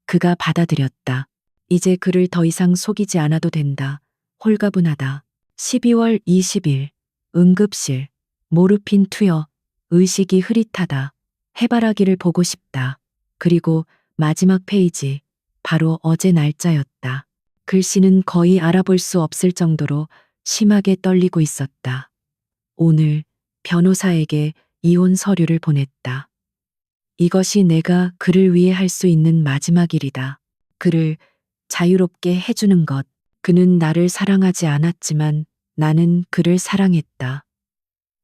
그가 받아들였다. 이제 그를 더 이상 속이지 않아도 된다. 홀가분하다. 12월 20일 응급실 모르핀 투여. 의식이 흐릿하다. 해바라기를 보고 싶다. 그리고 마지막 페이지. 바로 어제 날짜였다. 글씨는 거의 알아볼 수 없을 정도로 심하게 떨리고 있었다. 오늘 변호사에게 이혼 서류를 보냈다. 이것이 내가 그를 위해 할 수 있는 마지막 일이다. 그를 자유롭게 해주는 것. 그는 나를 사랑하지 않았지만 나는 그를 사랑했다.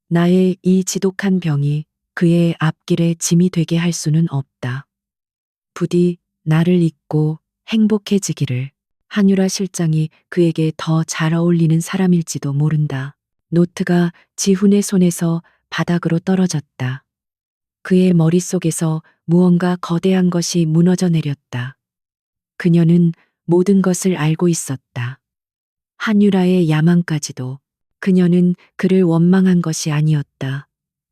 나의 이 지독한 병이 그의 앞길에 짐이 되게 할 수는 없다. 부디 나를 잊고 행복해지기를. 한유라 실장이 그에게 더 잘 어울리는 사람일지도 모른다. 노트가 지훈의 손에서 바닥으로 떨어졌다. 그의 머릿속에서 무언가 거대한 것이 무너져 내렸다. 그녀는 모든 것을 알고 있었다. 한유라의 야망까지도. 그녀는 그를 원망한 것이 아니었다.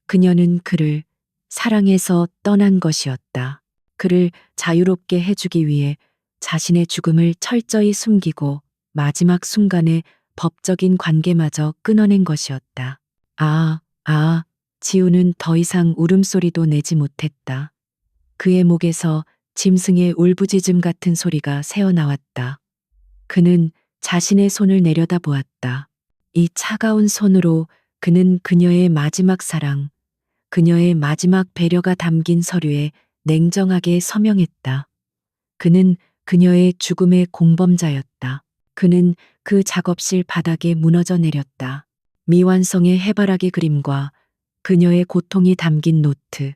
그녀는 그를 사랑해서 떠난 것이었다. 그를 자유롭게 해주기 위해 자신의 죽음을 철저히 숨기고 마지막 순간에 법적인 관계마저 끊어낸 것이었다. 지우는 더 이상 울음소리도 내지 못했다. 그의 목에서 짐승의 울부짖음 같은 소리가 새어나왔다. 그는 자신의 손을 내려다 보았다. 이 차가운 손으로 그는 그녀의 마지막 사랑, 그녀의 마지막 배려가 담긴 서류에 냉정하게 서명했다. 그는 그녀의 죽음의 공범자였다. 그는 그 작업실 바닥에 무너져 내렸다. 미완성의 해바라기 그림과 그녀의 고통이 담긴 노트,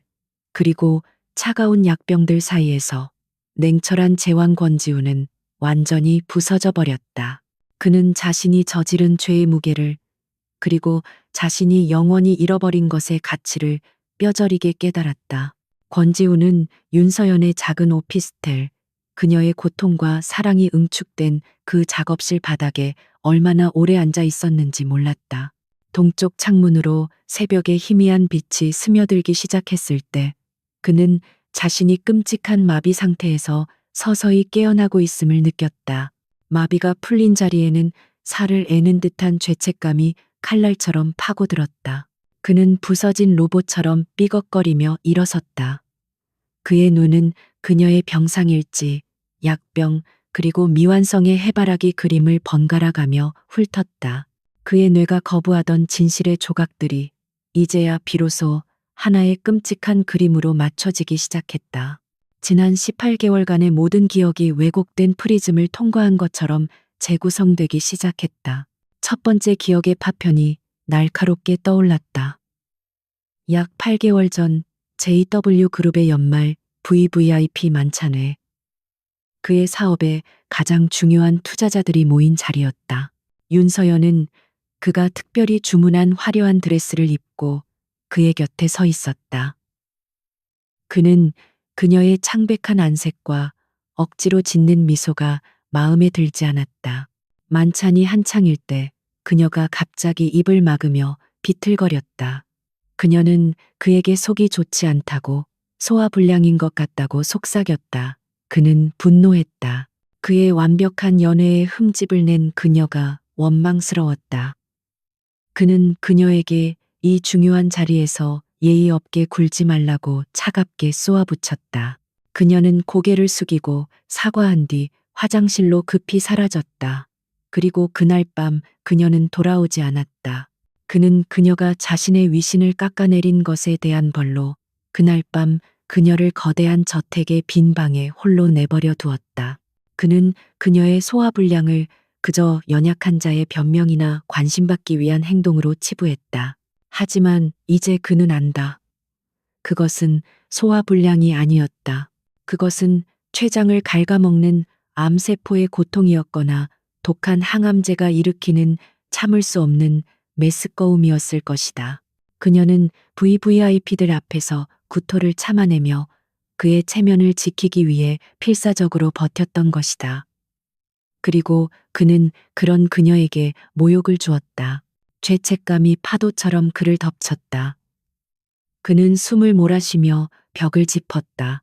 그리고 차가운 약병들 사이에서 냉철한 제왕 권지우는 완전히 부서져 버렸다. 그는 자신이 저지른 죄의 무게를, 그리고 자신이 영원히 잃어버린 것의 가치를 뼈저리게 깨달았다. 권지우는 윤서연의 작은 오피스텔, 그녀의 고통과 사랑이 응축된 그 작업실 바닥에 얼마나 오래 앉아 있었는지 몰랐다. 동쪽 창문으로 새벽의 희미한 빛이 스며들기 시작했을 때 그는 자신이 끔찍한 마비 상태에서 서서히 깨어나고 있음을 느꼈다. 마비가 풀린 자리에는 살을 애는 듯한 죄책감이 칼날처럼 파고들었다. 그는 부서진 로봇처럼 삐걱거리며 일어섰다. 그의 눈은 그녀의 병상일지, 약병, 그리고 미완성의 해바라기 그림을 번갈아 가며 훑었다. 그의 뇌가 거부하던 진실의 조각들이 이제야 비로소 하나의 끔찍한 그림으로 맞춰지기 시작했다. 지난 18개월간의 모든 기억이 왜곡된 프리즘을 통과한 것처럼 재구성되기 시작했다. 첫 번째 기억의 파편이 날카롭게 떠올랐다. 약 8개월 전 JW 그룹의 연말 VVIP 만찬회. 그의 사업에 가장 중요한 투자자들이 모인 자리였다. 윤서연은 그가 특별히 주문한 화려한 드레스를 입고 그의 곁에 서 있었다. 그는 그녀의 창백한 안색과 억지로 짓는 미소가 마음에 들지 않았다. 만찬이 한창일 때 그녀가 갑자기 입을 막으며 비틀거렸다. 그녀는 그에게 속이 좋지 않다고, 소화불량인 것 같다고 속삭였다. 그는 분노했다. 그의 완벽한 연애에 흠집을 낸 그녀가 원망스러웠다. 그는 그녀에게 이 중요한 자리에서 예의 없게 굴지 말라고 차갑게 쏘아붙였다. 그녀는 고개를 숙이고 사과한 뒤 화장실로 급히 사라졌다. 그리고 그날 밤 그녀는 돌아오지 않았다. 그는 그녀가 자신의 위신을 깎아내린 것에 대한 벌로 그날 밤 그녀를 거대한 저택의 빈 방에 홀로 내버려 두었다. 그는 그녀의 소화불량을 그저 연약한 자의 변명이나 관심받기 위한 행동으로 치부했다. 하지만 이제 그는 안다. 그것은 소화불량이 아니었다. 그것은 췌장을 갉아먹는 암세포의 고통이었거나 독한 항암제가 일으키는 참을 수 없는 메스꺼움이었을 것이다. 그녀는 VVIP들 앞에서 구토를 참아내며 그의 체면을 지키기 위해 필사적으로 버텼던 것이다. 그리고 그는 그런 그녀에게 모욕을 주었다. 죄책감이 파도처럼 그를 덮쳤다. 그는 숨을 몰아쉬며 벽을 짚었다.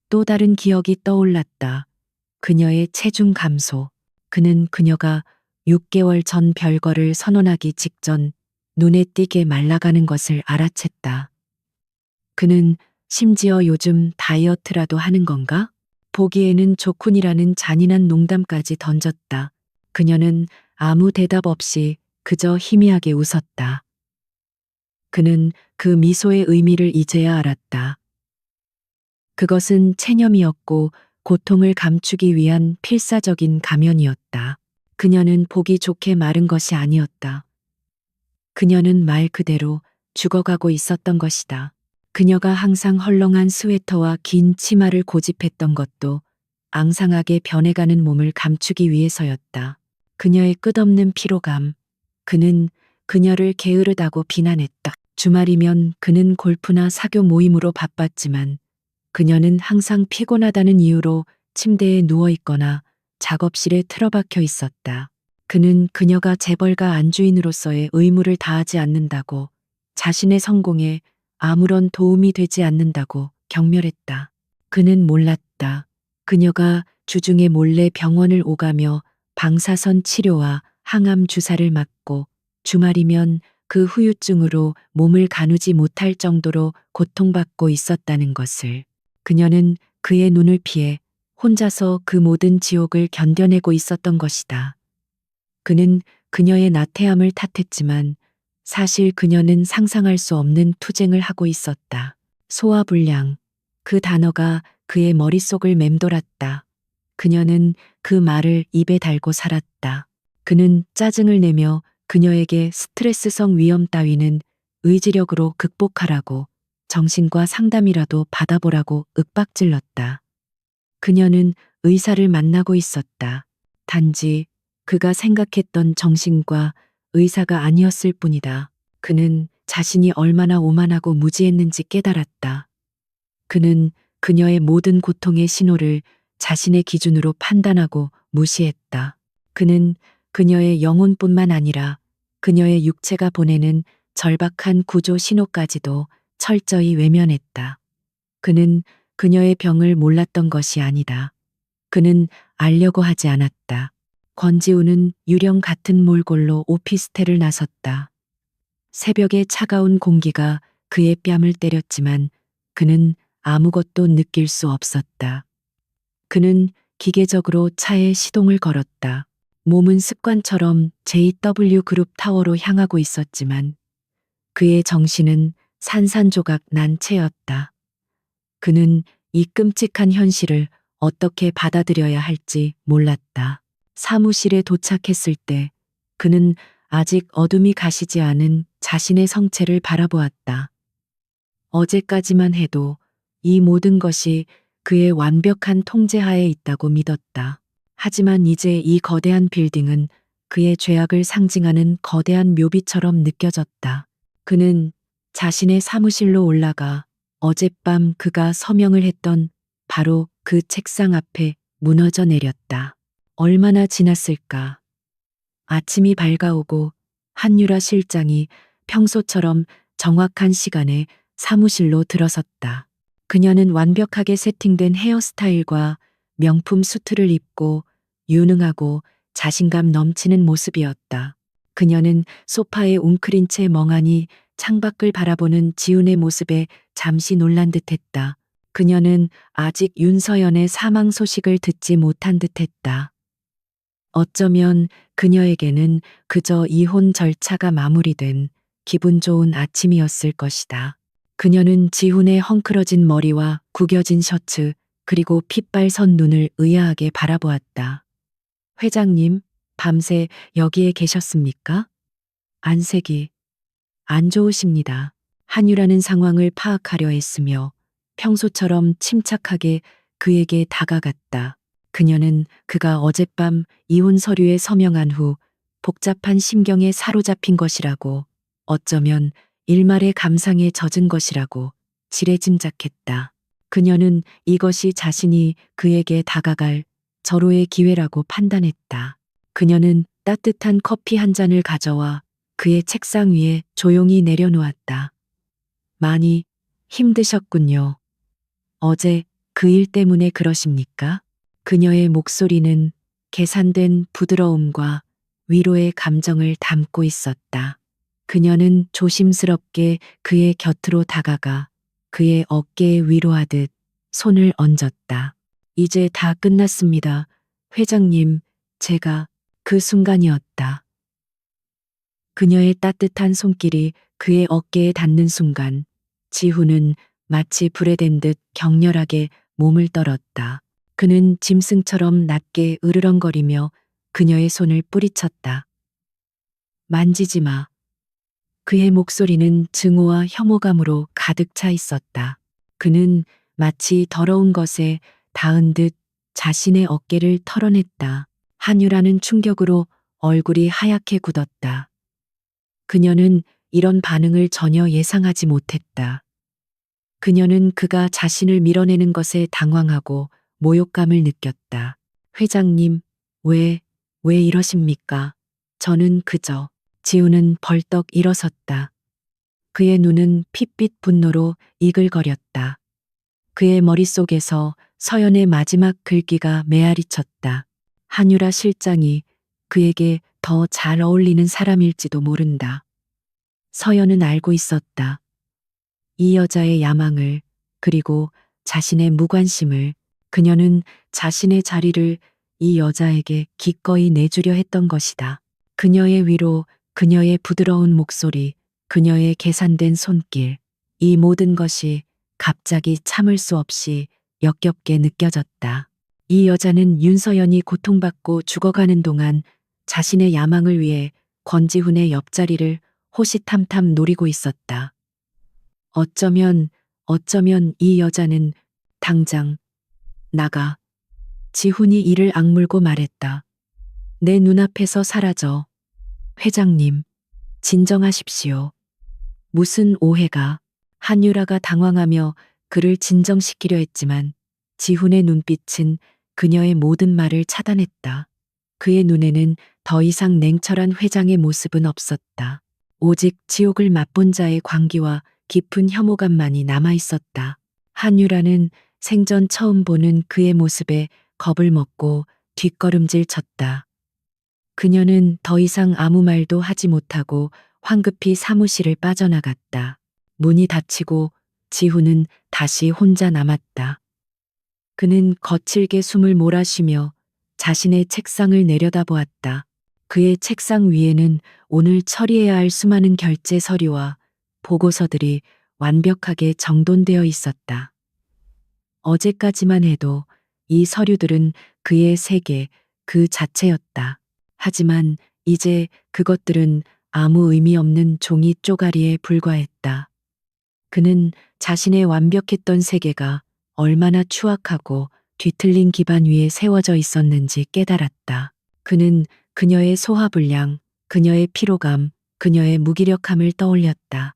또 다른 기억이 떠올랐다. 그녀의 체중 감소. 그는 그녀가 6개월 전 별거를 선언하기 직전 눈에 띄게 말라가는 것을 알아챘다. 그는 심지어 요즘 다이어트라도 하는 건가? 보기에는 좋군이라는 잔인한 농담까지 던졌다. 그녀는 아무 대답 없이 그저 희미하게 웃었다. 그는 그 미소의 의미를 이제야 알았다. 그것은 체념이었고 고통을 감추기 위한 필사적인 가면이었다. 그녀는 보기 좋게 마른 것이 아니었다. 그녀는 말 그대로 죽어가고 있었던 것이다. 그녀가 항상 헐렁한 스웨터와 긴 치마를 고집했던 것도 앙상하게 변해가는 몸을 감추기 위해서였다. 그녀의 끝없는 피로감. 그는 그녀를 게으르다고 비난했다. 주말이면 그는 골프나 사교 모임으로 바빴지만 그녀는 항상 피곤하다는 이유로 침대에 누워 있거나 작업실에 틀어박혀 있었다. 그는 그녀가 재벌가 안주인으로서의 의무를 다하지 않는다고 자신의 성공에 아무런 도움이 되지 않는다고 경멸했다. 그는 몰랐다. 그녀가 주중에 몰래 병원을 오가며 방사선 치료와 항암 주사를 맞고 주말이면 그 후유증으로 몸을 가누지 못할 정도로 고통받고 있었다는 것을. 그녀는 그의 눈을 피해 혼자서 그 모든 지옥을 견뎌내고 있었던 것이다. 그는 그녀의 나태함을 탓했지만 사실 그녀는 상상할 수 없는 투쟁을 하고 있었다. 소화불량. 그 단어가 그의 머릿속을 맴돌았다. 그녀는 그 말을 입에 달고 살았다. 그는 짜증을 내며 그녀에게 스트레스성 위염 따위는 의지력으로 극복하라고 정신과 상담이라도 받아보라고 윽박질렀다. 그녀는 의사를 만나고 있었다. 단지 그가 생각했던 정신과 의사가 아니었을 뿐이다. 그는 자신이 얼마나 오만하고 무지했는지 깨달았다. 그는 그녀의 모든 고통의 신호를 자신의 기준으로 판단하고 무시했다. 그는 그녀의 영혼뿐만 아니라 그녀의 육체가 보내는 절박한 구조 신호까지도 철저히 외면했다. 그는 그녀의 병을 몰랐던 것이 아니다. 그는 알려고 하지 않았다. 권지우는 유령 같은 몰골로 오피스텔을 나섰다. 새벽의 차가운 공기가 그의 뺨을 때렸지만 그는 아무것도 느낄 수 없었다. 그는 기계적으로 차에 시동을 걸었다. 몸은 습관처럼 JW 그룹 타워로 향하고 있었지만 그의 정신은 산산조각 난 채였다. 그는 이 끔찍한 현실을 어떻게 받아들여야 할지 몰랐다. 사무실에 도착했을 때 그는 아직 어둠이 가시지 않은 자신의 성체를 바라보았다. 어제까지만 해도 이 모든 것이 그의 완벽한 통제하에 있다고 믿었다. 하지만 이제 이 거대한 빌딩은 그의 죄악을 상징하는 거대한 묘비처럼 느껴졌다. 그는 자신의 사무실로 올라가 어젯밤 그가 서명을 했던 바로 그 책상 앞에 무너져 내렸다. 얼마나 지났을까? 아침이 밝아오고 한유라 실장이 평소처럼 정확한 시간에 사무실로 들어섰다. 그녀는 완벽하게 세팅된 헤어스타일과 명품 수트를 입고 유능하고 자신감 넘치는 모습이었다. 그녀는 소파에 웅크린 채 멍하니 창밖을 바라보는 지훈의 모습에 잠시 놀란 듯했다. 그녀는 아직 윤서연의 사망 소식을 듣지 못한 듯했다. 어쩌면 그녀에게는 그저 이혼 절차가 마무리된 기분 좋은 아침이었을 것이다. 그녀는 지훈의 헝클어진 머리와 구겨진 셔츠 그리고 핏발 선 눈을 의아하게 바라보았다. 회장님, 밤새 여기에 계셨습니까? 안색이 안 좋으십니다. 한유라는 상황을 파악하려 했으며 평소처럼 침착하게 그에게 다가갔다. 그녀는 그가 어젯밤 이혼 서류에 서명한 후 복잡한 심경에 사로잡힌 것이라고, 어쩌면 일말의 감상에 젖은 것이라고 지레짐작했다. 그녀는 이것이 자신이 그에게 다가갈 절호의 기회라고 판단했다. 그녀는 따뜻한 커피 한 잔을 가져와 그의 책상 위에 조용히 내려놓았다. 많이 힘드셨군요. 어제 그 일 때문에 그러십니까? 그녀의 목소리는 계산된 부드러움과 위로의 감정을 담고 있었다. 그녀는 조심스럽게 그의 곁으로 다가가 그의 어깨에 위로하듯 손을 얹었다. 이제 다 끝났습니다. 회장님, 제가 그 순간이었다. 그녀의 따뜻한 손길이 그의 어깨에 닿는 순간 지훈은 마치 불에 댄 듯 격렬하게 몸을 떨었다. 그는 짐승처럼 낮게 으르렁거리며 그녀의 손을 뿌리쳤다. 만지지 마. 그의 목소리는 증오와 혐오감으로 가득 차 있었다. 그는 마치 더러운 것에 닿은 듯 자신의 어깨를 털어냈다. 한유라는 충격으로 얼굴이 하얗게 굳었다. 그녀는 이런 반응을 전혀 예상하지 못했다. 그녀는 그가 자신을 밀어내는 것에 당황하고 모욕감을 느꼈다. 회장님, 왜 이러십니까? 저는 그저. 지우는 벌떡 일어섰다. 그의 눈은 핏빛 분노로 이글거렸다. 그의 머릿속에서 서연의 마지막 글귀가 메아리쳤다. 한유라 실장이 그에게 더 잘 어울리는 사람일지도 모른다. 서연은 알고 있었다. 이 여자의 야망을, 그리고 자신의 무관심을. 그녀는 자신의 자리를 이 여자에게 기꺼이 내주려 했던 것이다. 그녀의 위로, 그녀의 부드러운 목소리, 그녀의 계산된 손길. 이 모든 것이 갑자기 참을 수 없이 역겹게 느껴졌다. 이 여자는 윤서연이 고통받고 죽어가는 동안 자신의 야망을 위해 권지훈의 옆자리를 호시탐탐 노리고 있었다. 어쩌면 이 여자는 당장 나가. 지훈이 이를 악물고 말했다. 내 눈앞에서 사라져. 회장님, 진정하십시오. 무슨 오해가. 한유라가 당황하며 그를 진정시키려 했지만 지훈의 눈빛은 그녀의 모든 말을 차단했다. 그의 눈에는 더 이상 냉철한 회장의 모습은 없었다. 오직 지옥을 맛본 자의 광기와 깊은 혐오감만이 남아 있었다. 한유라는 생전 처음 보는 그의 모습에 겁을 먹고 뒷걸음질 쳤다. 그녀는 더 이상 아무 말도 하지 못하고 황급히 사무실을 빠져나갔다. 문이 닫히고 지훈은 다시 혼자 남았다. 그는 거칠게 숨을 몰아쉬며 자신의 책상을 내려다보았다. 그의 책상 위에는 오늘 처리해야 할 수많은 결제 서류와 보고서들이 완벽하게 정돈되어 있었다. 어제까지만 해도 이 서류들은 그의 세계 그 자체였다. 하지만 이제 그것들은 아무 의미 없는 종이 쪼가리에 불과했다. 그는 자신의 완벽했던 세계가 얼마나 추악하고 뒤틀린 기반 위에 세워져 있었는지 깨달았다. 그는 그녀의 소화불량, 그녀의 피로감, 그녀의 무기력함을 떠올렸다.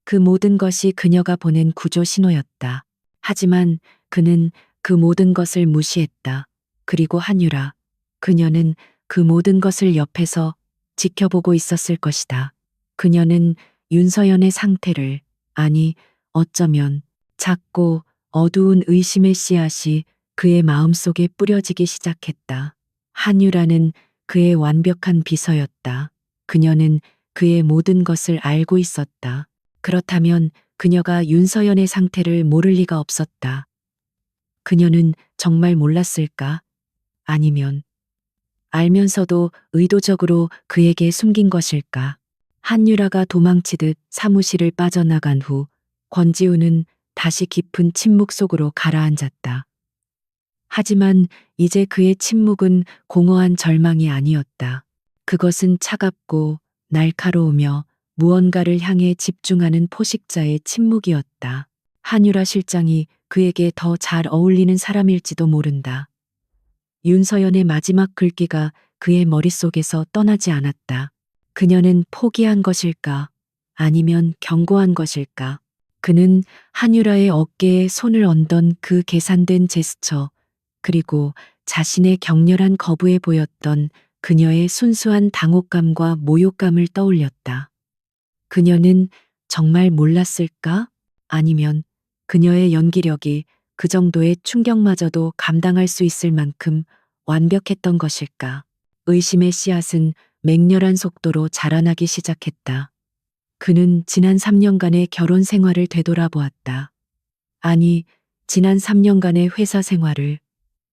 그 모든 것이 그녀가 보낸 구조 신호였다. 하지만 그는 그 모든 것을 무시했다. 그리고 한유라, 그녀는 그 모든 것을 옆에서 지켜보고 있었을 것이다. 그녀는 윤서연의 상태를, 아니, 어쩌면 작고 어두운 의심의 씨앗이 그의 마음속에 뿌려지기 시작했다. 한유라는 그의 완벽한 비서였다. 그녀는 그의 모든 것을 알고 있었다. 그렇다면 그녀가 윤서연의 상태를 모를 리가 없었다. 그녀는 정말 몰랐을까? 아니면 알면서도 의도적으로 그에게 숨긴 것일까? 한유라가 도망치듯 사무실을 빠져나간 후 권지우는 다시 깊은 침묵 속으로 가라앉았다. 하지만 이제 그의 침묵은 공허한 절망이 아니었다. 그것은 차갑고 날카로우며 무언가를 향해 집중하는 포식자의 침묵이었다. 한유라 실장이 그에게 더 잘 어울리는 사람일지도 모른다. 윤서연의 마지막 글귀가 그의 머릿속에서 떠나지 않았다. 그녀는 포기한 것일까? 아니면 경고한 것일까? 그는 한유라의 어깨에 손을 얹던 그 계산된 제스처, 그리고 자신의 격렬한 거부에 보였던 그녀의 순수한 당혹감과 모욕감을 떠올렸다. 그녀는 정말 몰랐을까? 아니면 그녀의 연기력이 그 정도의 충격마저도 감당할 수 있을 만큼 완벽했던 것일까? 의심의 씨앗은 맹렬한 속도로 자라나기 시작했다. 그는 지난 3년간의 결혼 생활을 되돌아보았다. 아니, 지난 3년간의 회사 생활을.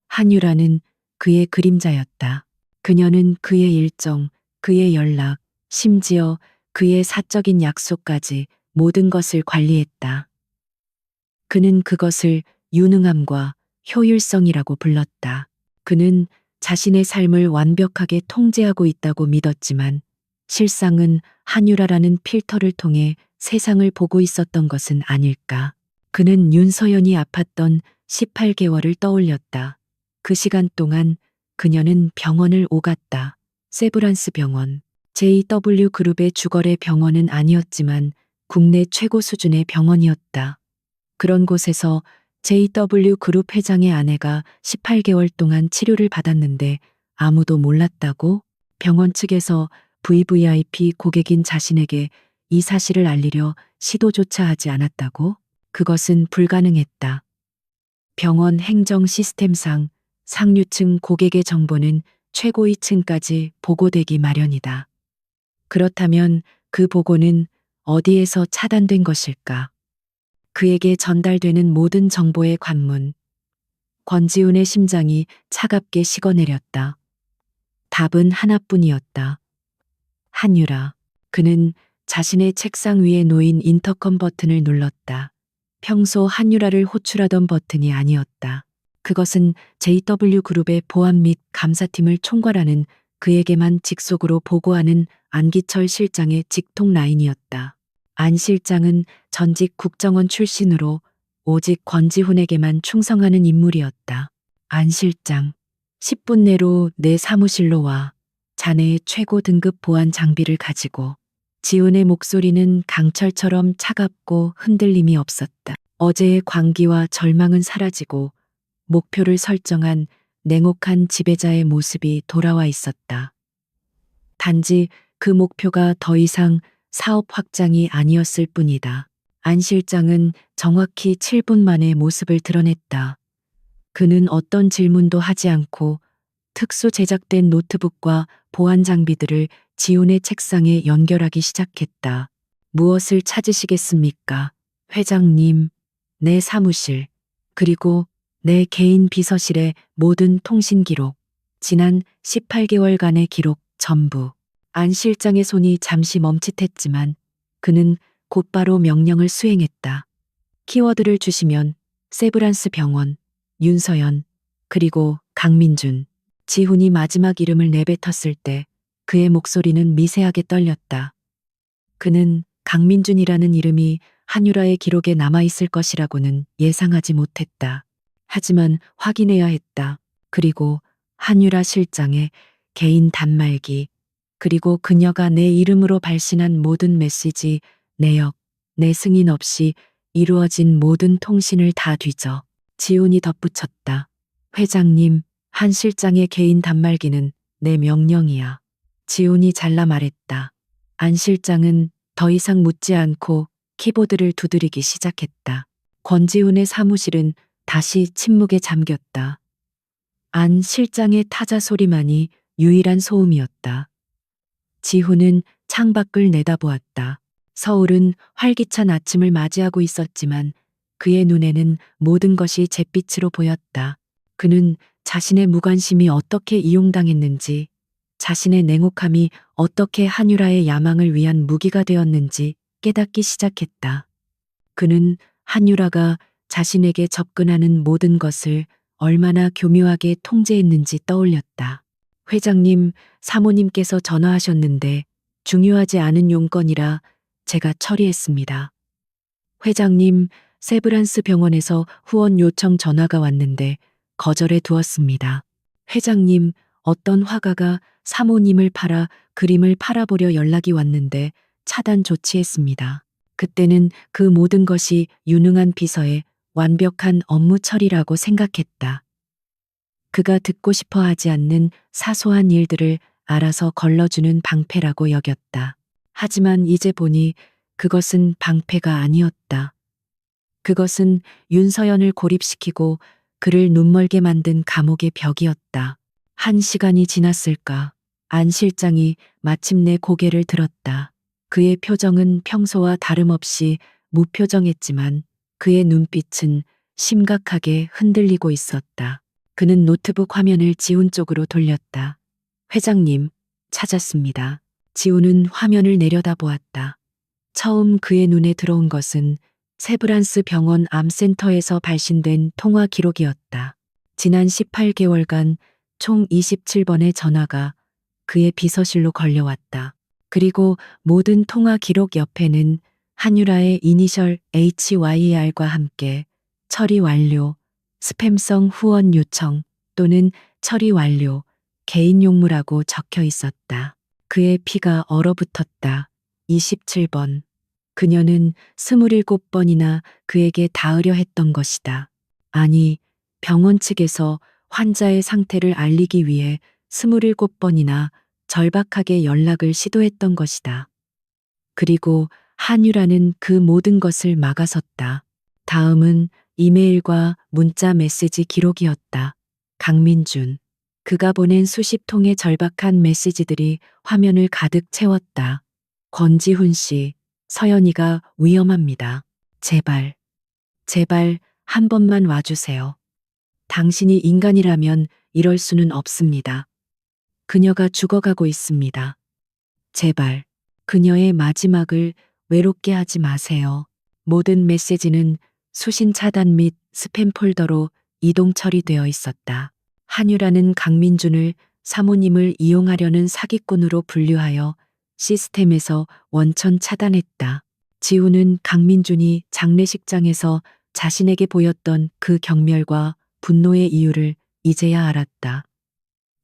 한유라는 그의 그림자였다. 그녀는 그의 일정, 그의 연락, 심지어 그의 사적인 약속까지 모든 것을 관리했다. 그는 그것을 유능함과 효율성이라고 불렀다. 그는 자신의 삶을 완벽하게 통제하고 있다고 믿었지만 실상은 한유라라는 필터를 통해 세상을 보고 있었던 것은 아닐까. 그는 윤서연이 아팠던 18개월을 떠올렸다. 그 시간 동안 그녀는 병원을 오갔다. 세브란스 병원. JW 그룹의 주거래 병원은 아니었지만 국내 최고 수준의 병원이었다. 그런 곳에서 JW 그룹 회장의 아내가 18개월 동안 치료를 받았는데 아무도 몰랐다고? 병원 측에서 VVIP 고객인 자신에게 이 사실을 알리려 시도조차 하지 않았다고? 그것은 불가능했다. 병원 행정 시스템상 상류층 고객의 정보는 최고위층까지 보고되기 마련이다. 그렇다면 그 보고는 어디에서 차단된 것일까? 그에게 전달되는 모든 정보의 관문. 권지훈의 심장이 차갑게 식어내렸다. 답은 하나뿐이었다. 한유라. 그는 자신의 책상 위에 놓인 인터컴 버튼을 눌렀다. 평소 한유라를 호출하던 버튼이 아니었다. 그것은 JW그룹의 보안 및 감사팀을 총괄하는 그에게만 직속으로 보고하는 안기철 실장의 직통 라인이었다. 안 실장은 전직 국정원 출신으로 오직 권지훈에게만 충성하는 인물이었다. 안 실장, 10분 내로 내 사무실로 와. 자네의 최고 등급 보안 장비를 가지고. 지훈의 목소리는 강철처럼 차갑고 흔들림이 없었다. 어제의 광기와 절망은 사라지고 목표를 설정한 냉혹한 지배자의 모습이 돌아와 있었다. 단지 그 목표가 더 이상 사업 확장이 아니었을 뿐이다. 안 실장은 정확히 7분 만에 모습을 드러냈다. 그는 어떤 질문도 하지 않고 특수 제작된 노트북과 보안 장비들을 지훈의 책상에 연결하기 시작했다. 무엇을 찾으시겠습니까? 회장님, 내 사무실, 그리고 내 개인 비서실의 모든 통신 기록, 지난 18개월간의 기록 전부. 안 실장의 손이 잠시 멈칫했지만 그는 곧바로 명령을 수행했다. 키워드를 주시면 세브란스 병원, 윤서연, 그리고 강민준. 지훈이 마지막 이름을 내뱉었을 때 그의 목소리는 미세하게 떨렸다. 그는 강민준이라는 이름이 한유라의 기록에 남아있을 것이라고는 예상하지 못했다. 하지만 확인해야 했다. 그리고 한유라 실장의 개인 단말기, 그리고 그녀가 내 이름으로 발신한 모든 메시지, 내역, 내 승인 없이 이루어진 모든 통신을 다 뒤져. 지훈이 덧붙였다. 회장님, 한 실장의 개인 단말기는 내 명령이야. 지훈이 잘라 말했다. 안 실장은 더 이상 묻지 않고 키보드를 두드리기 시작했다. 권지훈의 사무실은 다시 침묵에 잠겼다. 안 실장의 타자 소리만이 유일한 소음이었다. 지훈은 창밖을 내다보았다. 서울은 활기찬 아침을 맞이하고 있었지만 그의 눈에는 모든 것이 잿빛으로 보였다. 그는 자신의 무관심이 어떻게 이용당했는지, 자신의 냉혹함이 어떻게 한유라의 야망을 위한 무기가 되었는지 깨닫기 시작했다. 그는 한유라가 자신에게 접근하는 모든 것을 얼마나 교묘하게 통제했는지 떠올렸다. 회장님, 사모님께서 전화하셨는데 중요하지 않은 용건이라 제가 처리했습니다. 회장님, 세브란스 병원에서 후원 요청 전화가 왔는데 거절해 두었습니다. 회장님, 어떤 화가가 사모님을 팔아 그림을 팔아보려 연락이 왔는데 차단 조치했습니다. 그때는 그 모든 것이 유능한 비서의 완벽한 업무 처리라고 생각했다. 그가 듣고 싶어 하지 않는 사소한 일들을 알아서 걸러주는 방패라고 여겼다. 하지만 이제 보니 그것은 방패가 아니었다. 그것은 윤서연을 고립시키고 그를 눈멀게 만든 감옥의 벽이었다. 1시간이 지났을까? 안 실장이 마침내 고개를 들었다. 그의 표정은 평소와 다름없이 무표정했지만 그의 눈빛은 심각하게 흔들리고 있었다. 그는 노트북 화면을 지훈 쪽으로 돌렸다. 회장님, 찾았습니다. 지훈은 화면을 내려다보았다. 처음 그의 눈에 들어온 것은 세브란스 병원 암센터에서 발신된 통화 기록이었다. 지난 18개월간 총 27번의 전화가 그의 비서실로 걸려왔다. 그리고 모든 통화 기록 옆에는 한유라의 이니셜 HYR과 함께 처리 완료, 스팸성 후원 요청 또는 처리 완료, 개인 용무라고 적혀 있었다. 그의 피가 얼어붙었다. 27번. 그녀는 27번이나 그에게 닿으려 했던 것이다. 아니, 병원 측에서 환자의 상태를 알리기 위해 27번이나 절박하게 연락을 시도했던 것이다. 그리고 한유라는 그 모든 것을 막아섰다. 다음은 이메일과 문자 메시지 기록이었다. 강민준. 그가 보낸 수십 통의 절박한 메시지들이 화면을 가득 채웠다. 권지훈 씨, 서연이가 위험합니다. 제발, 제발 한 번만 와주세요. 당신이 인간이라면 이럴 수는 없습니다. 그녀가 죽어가고 있습니다. 제발, 그녀의 마지막을 외롭게 하지 마세요. 모든 메시지는 수신 차단 및 스팸 폴더로 이동 처리되어 있었다. 한유라는 강민준을 사모님을 이용하려는 사기꾼으로 분류하여 시스템에서 원천 차단했다. 지우는 강민준이 장례식장에서 자신에게 보였던 그 경멸과 분노의 이유를 이제야 알았다.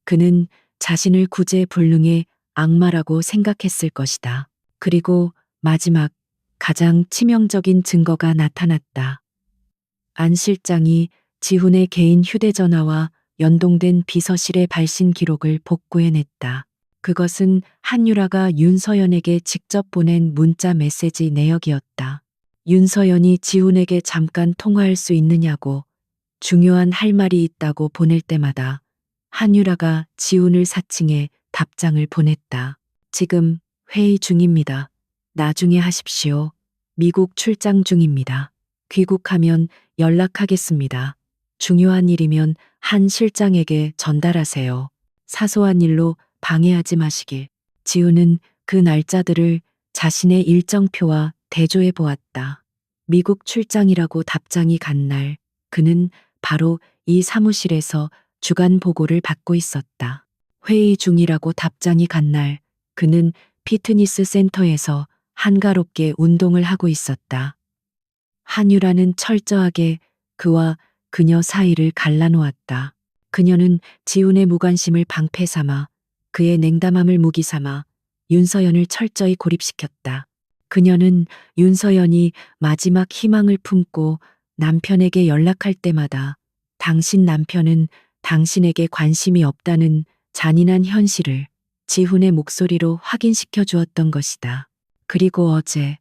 그는 자신을 구제불능의 악마라고 생각했을 것이다. 그리고 마지막 가장 치명적인 증거가 나타났다. 안 실장이 지훈의 개인 휴대전화와 연동된 비서실의 발신 기록을 복구해냈다. 그것은 한유라가 윤서연에게 직접 보낸 문자 메시지 내역이었다. 윤서연이 지훈에게 잠깐 통화할 수 있느냐고 중요한 할 말이 있다고 보낼 때마다 한유라가 지훈을 사칭해 답장을 보냈다. 지금 회의 중입니다. 나중에 하십시오. 미국 출장 중입니다. 귀국하면 연락하겠습니다. 중요한 일이면 한 실장에게 전달하세요. 사소한 일로 방해하지 마시길. 지훈은 그 날짜들을 자신의 일정표와 대조해 보았다. 미국 출장이라고 답장이 간 날, 그는 바로 이 사무실에서 주간 보고를 받고 있었다. 회의 중이라고 답장이 간 날, 그는 피트니스 센터에서 한가롭게 운동을 하고 있었다. 한유라는 철저하게 그와 그녀 사이를 갈라놓았다. 그녀는 지훈의 무관심을 방패 삼아 그의 냉담함을 무기 삼아 윤서연을 철저히 고립시켰다. 그녀는 윤서연이 마지막 희망을 품고 남편에게 연락할 때마다 당신 남편은 당신에게 관심이 없다는 잔인한 현실을 지훈의 목소리로 확인시켜 주었던 것이다. 그리고 어제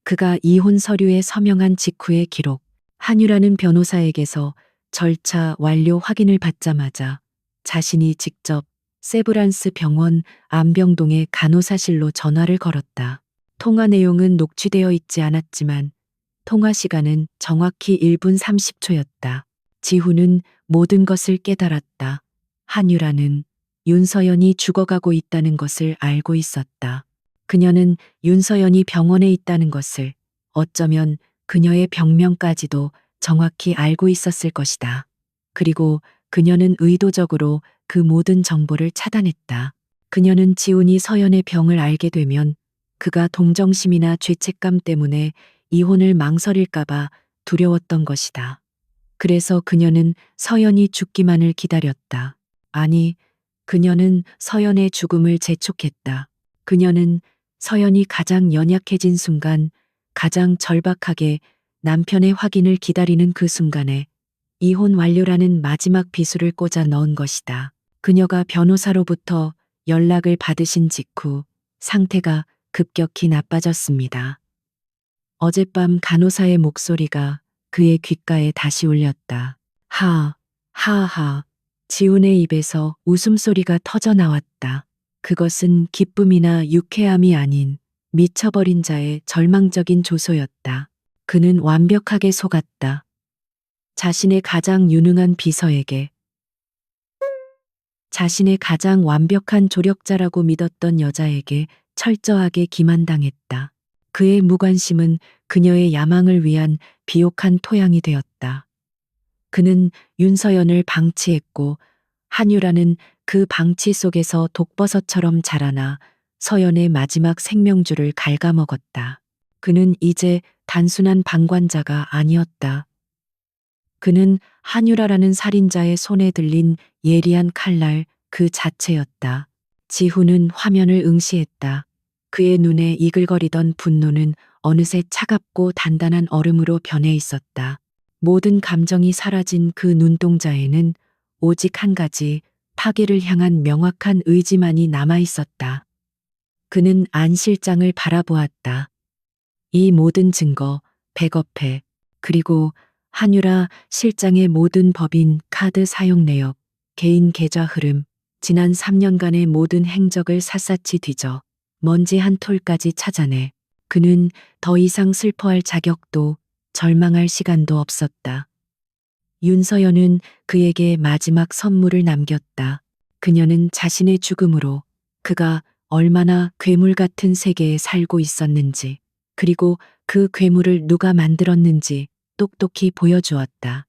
그가 이혼 서류에 서명한 직후의 기록, 한유라는 변호사에게서 절차 완료 확인을 받자마자 자신이 직접 세브란스 병원 안병동의 간호사실로 전화를 걸었다. 통화 내용은 녹취되어 있지 않았지만 통화 시간은 정확히 1분 30초였다. 지훈은 모든 것을 깨달았다. 한유라는 윤서연이 죽어가고 있다는 것을 알고 있었다. 그녀는 윤서연이 병원에 있다는 것을, 어쩌면 그녀의 병명까지도 정확히 알고 있었을 것이다. 그리고 그녀는 의도적으로 그 모든 정보를 차단했다. 그녀는 지훈이 서연의 병을 알게 되면 그가 동정심이나 죄책감 때문에 이혼을 망설일까봐 두려웠던 것이다. 그래서 그녀는 서연이 죽기만을 기다렸다. 아니, 그녀는 서연의 죽음을 재촉했다. 그녀는 서연이 가장 연약해진 순간, 가장 절박하게 남편의 확인을 기다리는 그 순간에 이혼 완료라는 마지막 비수를 꽂아 넣은 것이다. 그녀가 변호사로부터 연락을 받으신 직후 상태가 급격히 나빠졌습니다. 어젯밤 간호사의 목소리가 그의 귓가에 다시 울렸다. 하하하. 지훈의 입에서 웃음소리가 터져 나왔다. 그것은 기쁨이나 유쾌함이 아닌 미쳐버린 자의 절망적인 조소였다. 그는 완벽하게 속았다. 자신의 가장 유능한 비서에게, 자신의 가장 완벽한 조력자라고 믿었던 여자에게 철저하게 기만당했다. 그의 무관심은 그녀의 야망을 위한 비옥한 토양이 되었다. 그는 윤서연을 방치했고 한유라는 그 방치 속에서 독버섯처럼 자라나 서연의 마지막 생명줄을 갉아먹었다. 그는 이제 단순한 방관자가 아니었다. 그는 한유라라는 살인자의 손에 들린 예리한 칼날 그 자체였다. 지훈은 화면을 응시했다. 그의 눈에 이글거리던 분노는 어느새 차갑고 단단한 얼음으로 변해 있었다. 모든 감정이 사라진 그 눈동자에는 오직 한 가지, 파괴를 향한 명확한 의지만이 남아 있었다. 그는 안 실장을 바라보았다. 이 모든 증거, 백업해, 그리고 한유라 실장의 모든 법인 카드 사용 내역, 개인 계좌 흐름, 지난 3년간의 모든 행적을 샅샅이 뒤져 먼지 한 톨까지 찾아내. 그는 더 이상 슬퍼할 자격도 절망할 시간도 없었다. 윤서연은 그에게 마지막 선물을 남겼다. 그녀는 자신의 죽음으로 그가 얼마나 괴물 같은 세계에 살고 있었는지, 그리고 그 괴물을 누가 만들었는지 똑똑히 보여주었다.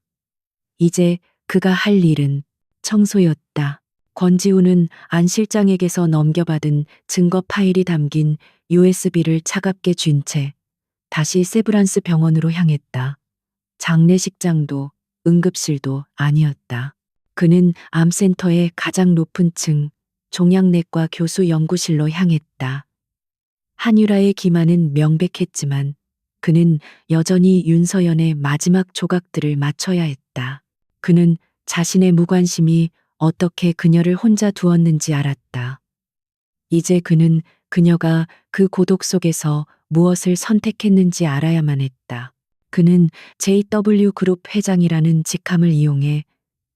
이제 그가 할 일은 청소였다. 권지우는 안 실장에게서 넘겨받은 증거 파일이 담긴 USB를 차갑게 쥔 채 다시 세브란스 병원으로 향했다. 장례식장도 응급실도 아니었다. 그는 암센터의 가장 높은 층 종양내과 교수 연구실로 향했다. 한유라의 기만은 명백했지만 그는 여전히 윤서연의 마지막 조각들을 맞춰야 했다. 그는 자신의 무관심이 어떻게 그녀를 혼자 두었는지 알았다. 이제 그는 그녀가 그 고독 속에서 무엇을 선택했는지 알아야만 했다. 그는 JW 그룹 회장이라는 직함을 이용해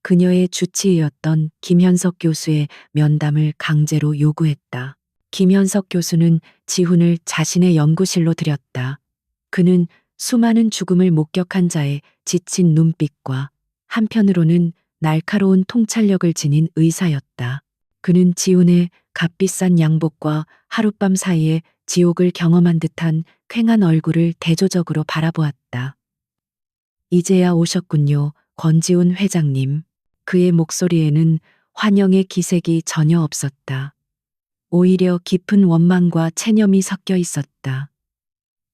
그녀의 주치의였던 김현석 교수의 면담을 강제로 요구했다. 김현석 교수는 지훈을 자신의 연구실로 들였다. 그는 수많은 죽음을 목격한 자의 지친 눈빛과 한편으로는 날카로운 통찰력을 지닌 의사였다. 그는 지훈의 값비싼 양복과 하룻밤 사이에 지옥을 경험한 듯한 퀭한 얼굴을 대조적으로 바라보았다. 이제야 오셨군요, 권지훈 회장님. 그의 목소리에는 환영의 기색이 전혀 없었다. 오히려 깊은 원망과 체념이 섞여 있었다.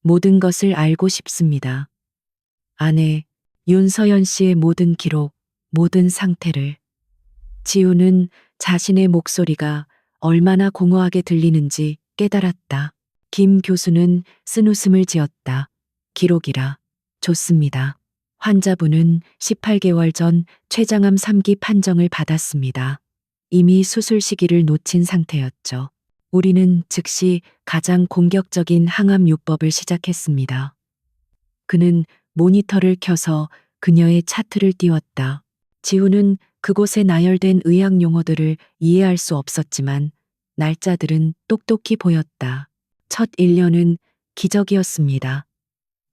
모든 것을 알고 싶습니다. 아내 윤서연 씨의 모든 기록, 모든 상태를. 지우는 자신의 목소리가 얼마나 공허하게 들리는지 깨달았다. 김 교수는 쓴웃음을 지었다. 기록이라. 좋습니다. 환자분은 18개월 전 췌장암 3기 판정을 받았습니다. 이미 수술 시기를 놓친 상태였죠. 우리는 즉시 가장 공격적인 항암 요법을 시작했습니다. 그는 모니터를 켜서 그녀의 차트를 띄웠다. 지우는 그곳에 나열된 의학 용어들을 이해할 수 없었지만 날짜들은 똑똑히 보였다. 첫 1년은 기적이었습니다.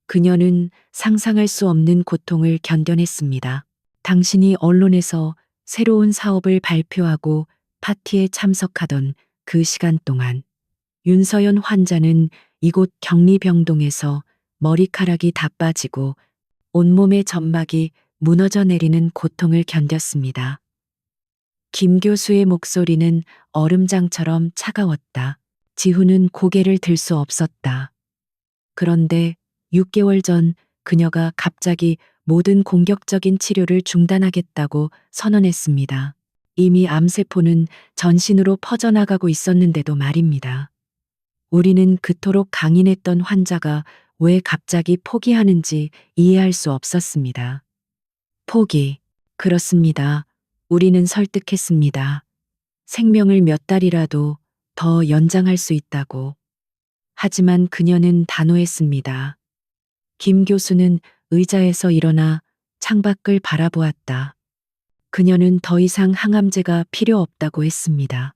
그녀는 상상할 수 없는 고통을 견뎌냈습니다. 당신이 언론에서 새로운 사업을 발표하고 파티에 참석하던 그 시간 동안 윤서연 환자는 이곳 격리병동에서 머리카락이 다 빠지고 온몸의 점막이 무너져 내리는 고통을 견뎠습니다. 김 교수의 목소리는 얼음장처럼 차가웠다. 지훈은 고개를 들 수 없었다. 그런데 6개월 전 그녀가 갑자기 모든 공격적인 치료를 중단하겠다고 선언했습니다. 이미 암세포는 전신으로 퍼져나가고 있었는데도 말입니다. 우리는 그토록 강인했던 환자가 왜 갑자기 포기하는지 이해할 수 없었습니다. 포기. 그렇습니다. 우리는 설득했습니다. 생명을 몇 달이라도 더 연장할 수 있다고. 하지만 그녀는 단호했습니다. 김 교수는 의자에서 일어나 창밖을 바라보았다. 그녀는 더 이상 항암제가 필요 없다고 했습니다.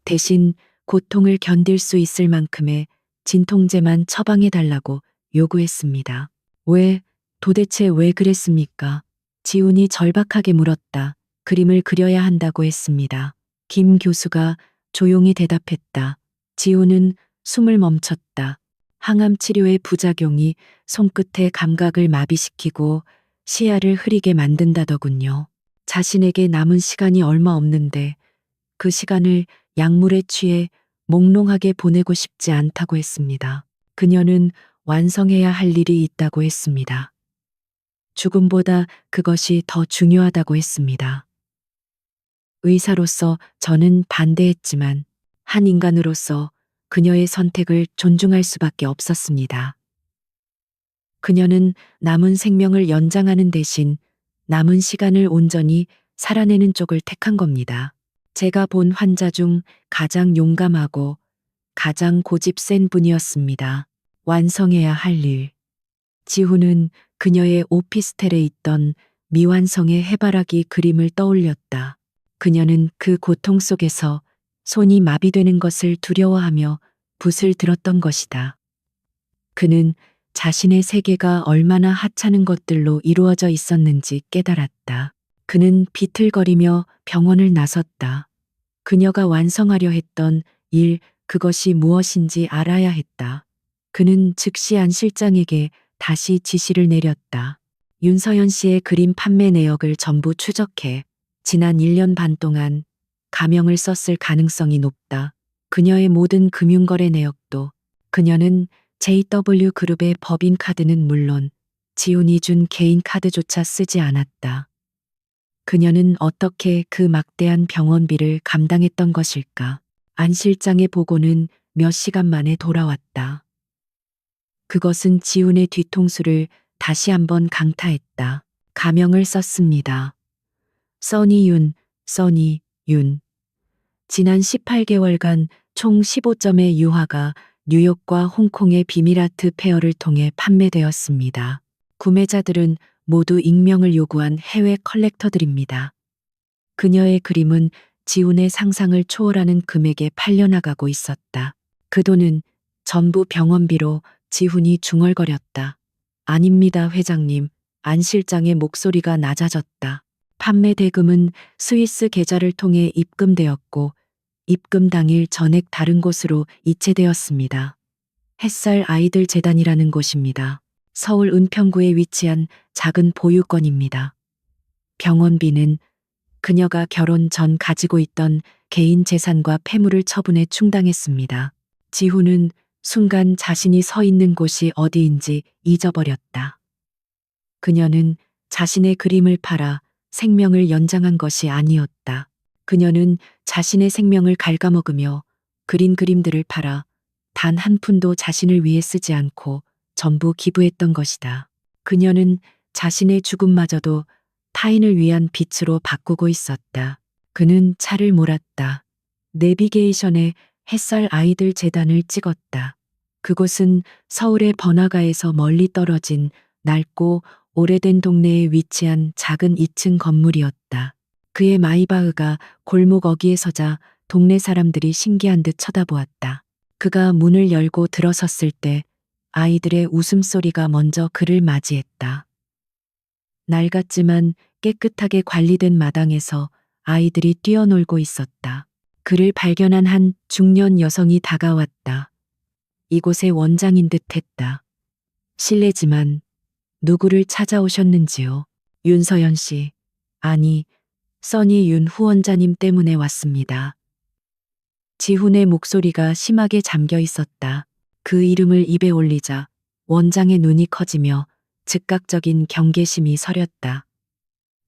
대신 고통을 견딜 수 있을 만큼의 진통제만 처방해달라고 요구했습니다. 도대체 왜 그랬습니까? 지훈이 절박하게 물었다. 그림을 그려야 한다고 했습니다. 김 교수가 조용히 대답했다. 지훈은 숨을 멈췄다. 항암 치료의 부작용이 손끝의 감각을 마비시키고 시야를 흐리게 만든다더군요. 자신에게 남은 시간이 얼마 없는데 그 시간을 약물에 취해 몽롱하게 보내고 싶지 않다고 했습니다. 그녀는 완성해야 할 일이 있다고 했습니다. 죽음보다 그것이 더 중요하다고 했습니다. 의사로서 저는 반대했지만 한 인간으로서 그녀의 선택을 존중할 수밖에 없었습니다. 그녀는 남은 생명을 연장하는 대신 남은 시간을 온전히 살아내는 쪽을 택한 겁니다. 제가 본 환자 중 가장 용감하고 가장 고집 센 분이었습니다. 완성해야 할 일. 지훈은 그녀의 오피스텔에 있던 미완성의 해바라기 그림을 떠올렸다. 그녀는 그 고통 속에서 손이 마비되는 것을 두려워하며 붓을 들었던 것이다. 그는 자신의 세계가 얼마나 하찮은 것들로 이루어져 있었는지 깨달았다. 그는 비틀거리며 병원을 나섰다. 그녀가 완성하려 했던 일, 그것이 무엇인지 알아야 했다. 그는 즉시 안 실장에게 다시 지시를 내렸다. 윤서연 씨의 그림 판매 내역을 전부 추적해. 지난 1년 반 동안 가명을 썼을 가능성이 높다. 그녀의 모든 금융거래 내역도. 그녀는 JW 그룹의 법인 카드는 물론 지훈이 준 개인 카드조차 쓰지 않았다. 그녀는 어떻게 그 막대한 병원비를 감당했던 것일까? 안 실장의 보고는 몇 시간 만에 돌아왔다. 그것은 지훈의 뒤통수를 다시 한번 강타했다. 가명을 썼습니다. 써니윤, 써니윤. 지난 18개월간 총 15점의 유화가 뉴욕과 홍콩의 비밀아트 페어를 통해 판매되었습니다. 구매자들은 모두 익명을 요구한 해외 컬렉터들입니다. 그녀의 그림은 지훈의 상상을 초월하는 금액에 팔려나가고 있었다. 그 돈은 전부 병원비로. 지훈이 중얼거렸다. 아닙니다, 회장님. 안 실장의 목소리가 낮아졌다. 판매 대금은 스위스 계좌를 통해 입금되었고 입금 당일 전액 다른 곳으로 이체되었습니다. 햇살 아이들 재단이라는 곳입니다. 서울 은평구에 위치한 작은 보유건입니다. 병원비는 그녀가 결혼 전 가지고 있던 개인 재산과 폐물을 처분해 충당했습니다. 지훈은 순간 자신이 서 있는 곳이 어디인지 잊어버렸다. 그녀는 자신의 그림을 팔아 생명을 연장한 것이 아니었다. 그녀는 자신의 생명을 갉아먹으며 그린 그림들을 팔아 단 한 푼도 자신을 위해 쓰지 않고 전부 기부했던 것이다. 그녀는 자신의 죽음마저도 타인을 위한 빛으로 바꾸고 있었다. 그는 차를 몰았다. 내비게이션에 햇살 아이들 재단을 찍었다. 그곳은 서울의 번화가에서 멀리 떨어진 낡고 오래된 동네에 위치한 작은 2층 건물이었다. 그의 마이바흐가 골목 어귀에 서자 동네 사람들이 신기한 듯 쳐다보았다. 그가 문을 열고 들어섰을 때 아이들의 웃음소리가 먼저 그를 맞이했다. 낡았지만 깨끗하게 관리된 마당에서 아이들이 뛰어놀고 있었다. 그를 발견한 한 중년 여성이 다가왔다. 이곳의 원장인 듯 했다. 실례지만 누구를 찾아오셨는지요? 윤서연 씨. 아니, 써니윤 후원자님 때문에 왔습니다. 지훈의 목소리가 심하게 잠겨 있었다. 그 이름을 입에 올리자 원장의 눈이 커지며 즉각적인 경계심이 서렸다.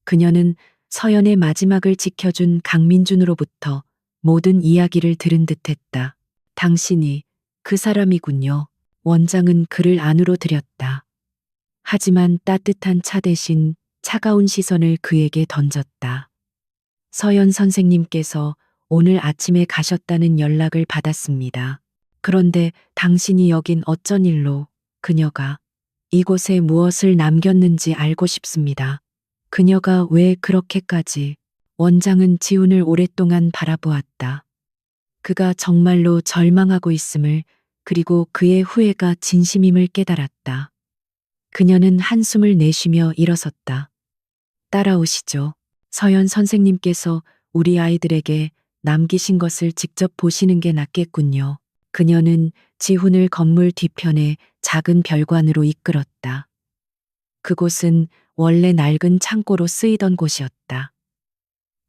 그녀는 서연의 마지막을 지켜준 강민준으로부터 모든 이야기를 들은 듯했다. 당신이 그 사람이군요. 원장은 그를 안으로 들였다. 하지만 따뜻한 차 대신 차가운 시선을 그에게 던졌다. 서연 선생님께서 오늘 아침에 가셨다는 연락을 받았습니다. 그런데 당신이 여긴 어쩐 일로? 그녀가 이곳에 무엇을 남겼는지 알고 싶습니다. 그녀가 왜 그렇게까지? 원장은 지훈을 오랫동안 바라보았다. 그가 정말로 절망하고 있음을, 그리고 그의 후회가 진심임을 깨달았다. 그녀는 한숨을 내쉬며 일어섰다. 따라오시죠. 서연 선생님께서 우리 아이들에게 남기신 것을 직접 보시는 게 낫겠군요. 그녀는 지훈을 건물 뒤편에 작은 별관으로 이끌었다. 그곳은 원래 낡은 창고로 쓰이던 곳이었다.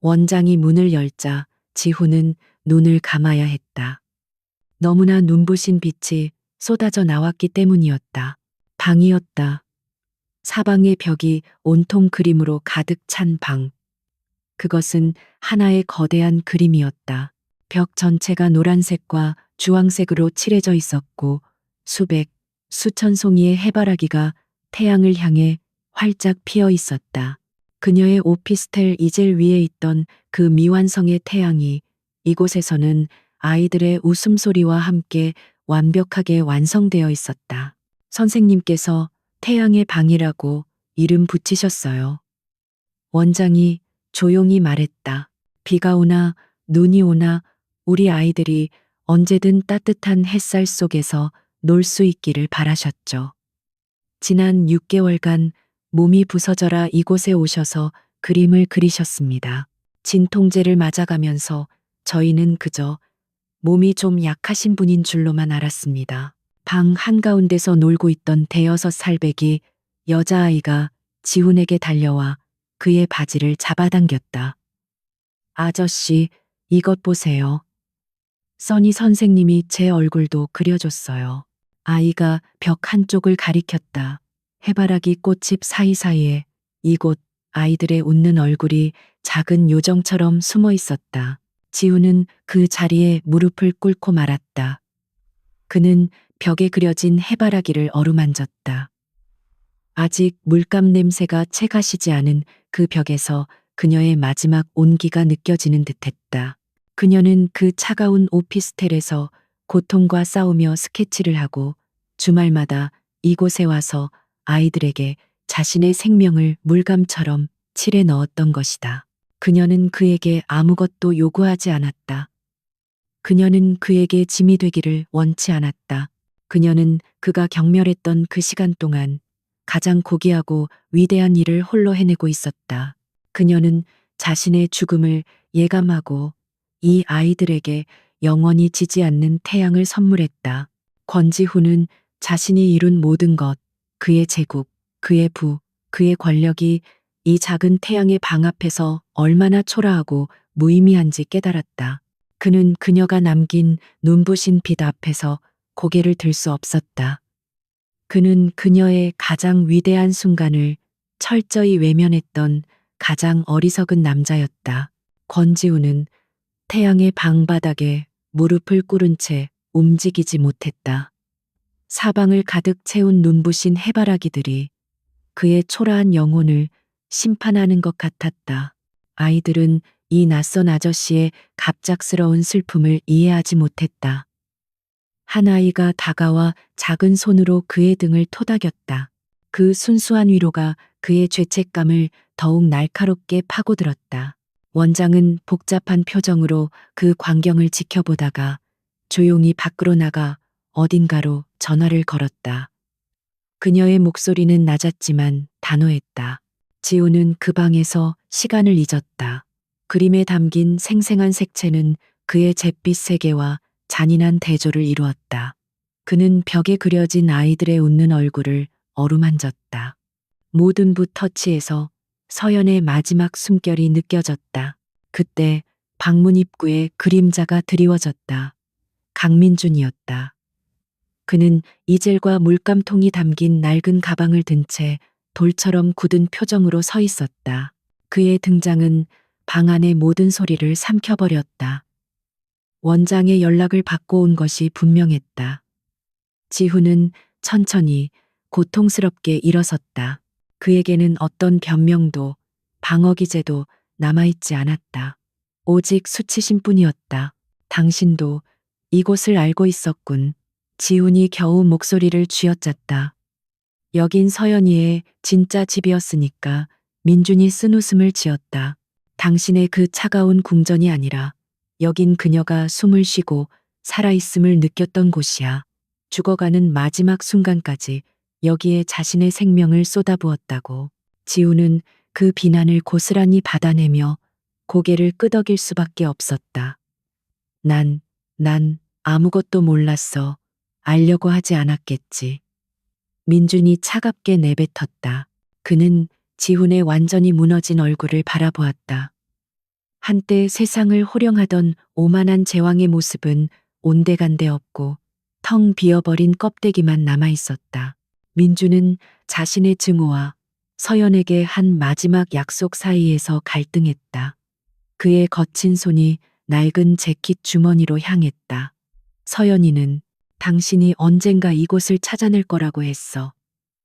원장이 문을 열자 지훈은 눈을 감아야 했다. 너무나 눈부신 빛이 쏟아져 나왔기 때문이었다. 방이었다. 사방의 벽이 온통 그림으로 가득 찬 방. 그것은 하나의 거대한 그림이었다. 벽 전체가 노란색과 주황색으로 칠해져 있었고 수백, 수천 송이의 해바라기가 태양을 향해 활짝 피어 있었다. 그녀의 오피스텔 이젤 위에 있던 그 미완성의 태양이 이곳에서는 아이들의 웃음소리와 함께 완벽하게 완성되어 있었다. 선생님께서 태양의 방이라고 이름 붙이셨어요. 원장이 조용히 말했다. 비가 오나 눈이 오나 우리 아이들이 언제든 따뜻한 햇살 속에서 놀 수 있기를 바라셨죠. 지난 6개월간 몸이 부서져라 이곳에 오셔서 그림을 그리셨습니다. 진통제를 맞아가면서 저희는 그저 몸이 좀 약하신 분인 줄로만 알았습니다. 방 한가운데서 놀고 있던 대여섯 살배기 여자아이가 지훈에게 달려와 그의 바지를 잡아당겼다. 아저씨, 이것 보세요. 써니 선생님이 제 얼굴도 그려줬어요. 아이가 벽 한쪽을 가리켰다. 해바라기 꽃잎 사이사이에 이곳 아이들의 웃는 얼굴이 작은 요정처럼 숨어 있었다. 지우는 그 자리에 무릎을 꿇고 말았다. 그는 벽에 그려진 해바라기를 어루만졌다. 아직 물감 냄새가 채가시지 않은 그 벽에서 그녀의 마지막 온기가 느껴지는 듯했다. 그녀는 그 차가운 오피스텔에서 고통과 싸우며 스케치를 하고 주말마다 이곳에 와서 아이들에게 자신의 생명을 물감처럼 칠해 넣었던 것이다. 그녀는 그에게 아무것도 요구하지 않았다. 그녀는 그에게 짐이 되기를 원치 않았다. 그녀는 그가 경멸했던 그 시간 동안 가장 고귀하고 위대한 일을 홀로 해내고 있었다. 그녀는 자신의 죽음을 예감하고 이 아이들에게 영원히 지지 않는 태양을 선물했다. 권지훈은 자신이 이룬 모든 것, 그의 제국, 그의 부, 그의 권력이 이 작은 태양의 방 앞에서 얼마나 초라하고 무의미한지 깨달았다. 그는 그녀가 남긴 눈부신 빛 앞에서 고개를 들 수 없었다. 그는 그녀의 가장 위대한 순간을 철저히 외면했던 가장 어리석은 남자였다. 권지우는 태양의 방바닥에 무릎을 꿇은 채 움직이지 못했다. 사방을 가득 채운 눈부신 해바라기들이 그의 초라한 영혼을 심판하는 것 같았다. 아이들은 이 낯선 아저씨의 갑작스러운 슬픔을 이해하지 못했다. 한 아이가 다가와 작은 손으로 그의 등을 토닥였다. 그 순수한 위로가 그의 죄책감을 더욱 날카롭게 파고들었다. 원장은 복잡한 표정으로 그 광경을 지켜보다가 조용히 밖으로 나가 어딘가로 전화를 걸었다. 그녀의 목소리는 낮았지만 단호했다. 지우는 그 방에서 시간을 잊었다. 그림에 담긴 생생한 색채는 그의 잿빛 세계와 잔인한 대조를 이루었다. 그는 벽에 그려진 아이들의 웃는 얼굴을 어루만졌다. 모든 붓 터치에서 서연의 마지막 숨결이 느껴졌다. 그때 방문 입구에 그림자가 드리워졌다. 강민준이었다. 그는 이젤과 물감통이 담긴 낡은 가방을 든 채 돌처럼 굳은 표정으로 서 있었다. 그의 등장은 방 안의 모든 소리를 삼켜버렸다. 원장의 연락을 받고 온 것이 분명했다. 지훈은 천천히 고통스럽게 일어섰다. 그에게는 어떤 변명도 방어 기제도 남아있지 않았다. 오직 수치심뿐이었다. 당신도 이곳을 알고 있었군. 지훈이 겨우 목소리를 쥐어짰다. 여긴 서연이의 진짜 집이었으니까. 민준이 쓴웃음을 지었다. 당신의 그 차가운 궁전이 아니라 여긴 그녀가 숨을 쉬고 살아있음을 느꼈던 곳이야. 죽어가는 마지막 순간까지 여기에 자신의 생명을 쏟아부었다고. 지우는 그 비난을 고스란히 받아내며 고개를 끄덕일 수밖에 없었다. 난 아무것도 몰랐어. 알려고 하지 않았겠지. 민준이 차갑게 내뱉었다. 그는 지훈의 완전히 무너진 얼굴을 바라보았다. 한때 세상을 호령하던 오만한 제왕의 모습은 온데간데 없고 텅 비어버린 껍데기만 남아있었다. 민주는 자신의 증오와 서연에게 한 마지막 약속 사이에서 갈등했다. 그의 거친 손이 낡은 재킷 주머니로 향했다. 서연이는 당신이 언젠가 이곳을 찾아낼 거라고 했어.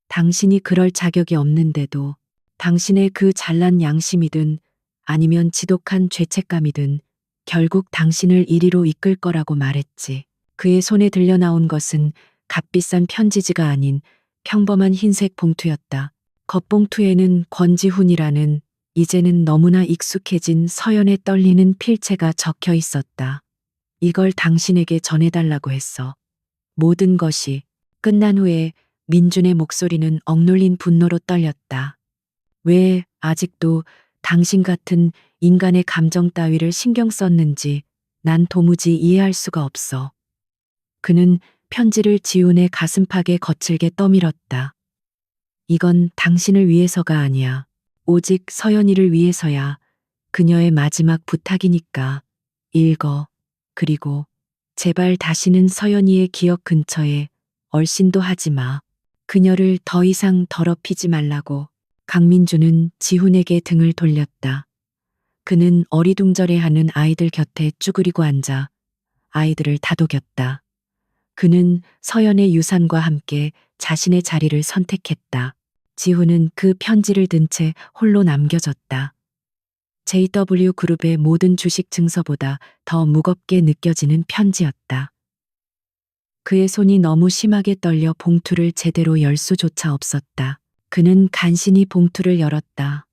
당신이 그럴 자격이 없는데도 당신의 그 잘난 양심이든 아니면 지독한 죄책감이든 결국 당신을 이리로 이끌 거라고 말했지. 그의 손에 들려 나온 것은 값비싼 편지지가 아닌 평범한 흰색 봉투였다. 겉봉투에는 권지훈이라는 이제는 너무나 익숙해진 서연에 떨리는 필체가 적혀 있었다. 이걸 당신에게 전해달라고 했어. 모든 것이 끝난 후에 민준의 목소리는 억눌린 분노로 떨렸다. 왜 아직도 당신 같은 인간의 감정 따위를 신경 썼는지 난 도무지 이해할 수가 없어. 그는 편지를 지훈의 가슴팍에 거칠게 떠밀었다. 이건 당신을 위해서가 아니야. 오직 서연이를 위해서야. 그녀의 마지막 부탁이니까. 읽어. 그리고 제발 다시는 서연이의 기억 근처에 얼씬도 하지 마. 그녀를 더 이상 더럽히지 말라고. 강민주는 지훈에게 등을 돌렸다. 그는 어리둥절해하는 아이들 곁에 쭈그리고 앉아 아이들을 다독였다. 그는 서연의 유산과 함께 자신의 자리를 선택했다. 지훈은 그 편지를 든 채 홀로 남겨졌다. JW 그룹의 모든 주식 증서보다 더 무겁게 느껴지는 편지였다. 그의 손이 너무 심하게 떨려 봉투를 제대로 열 수조차 없었다. 그는 간신히 봉투를 열었다.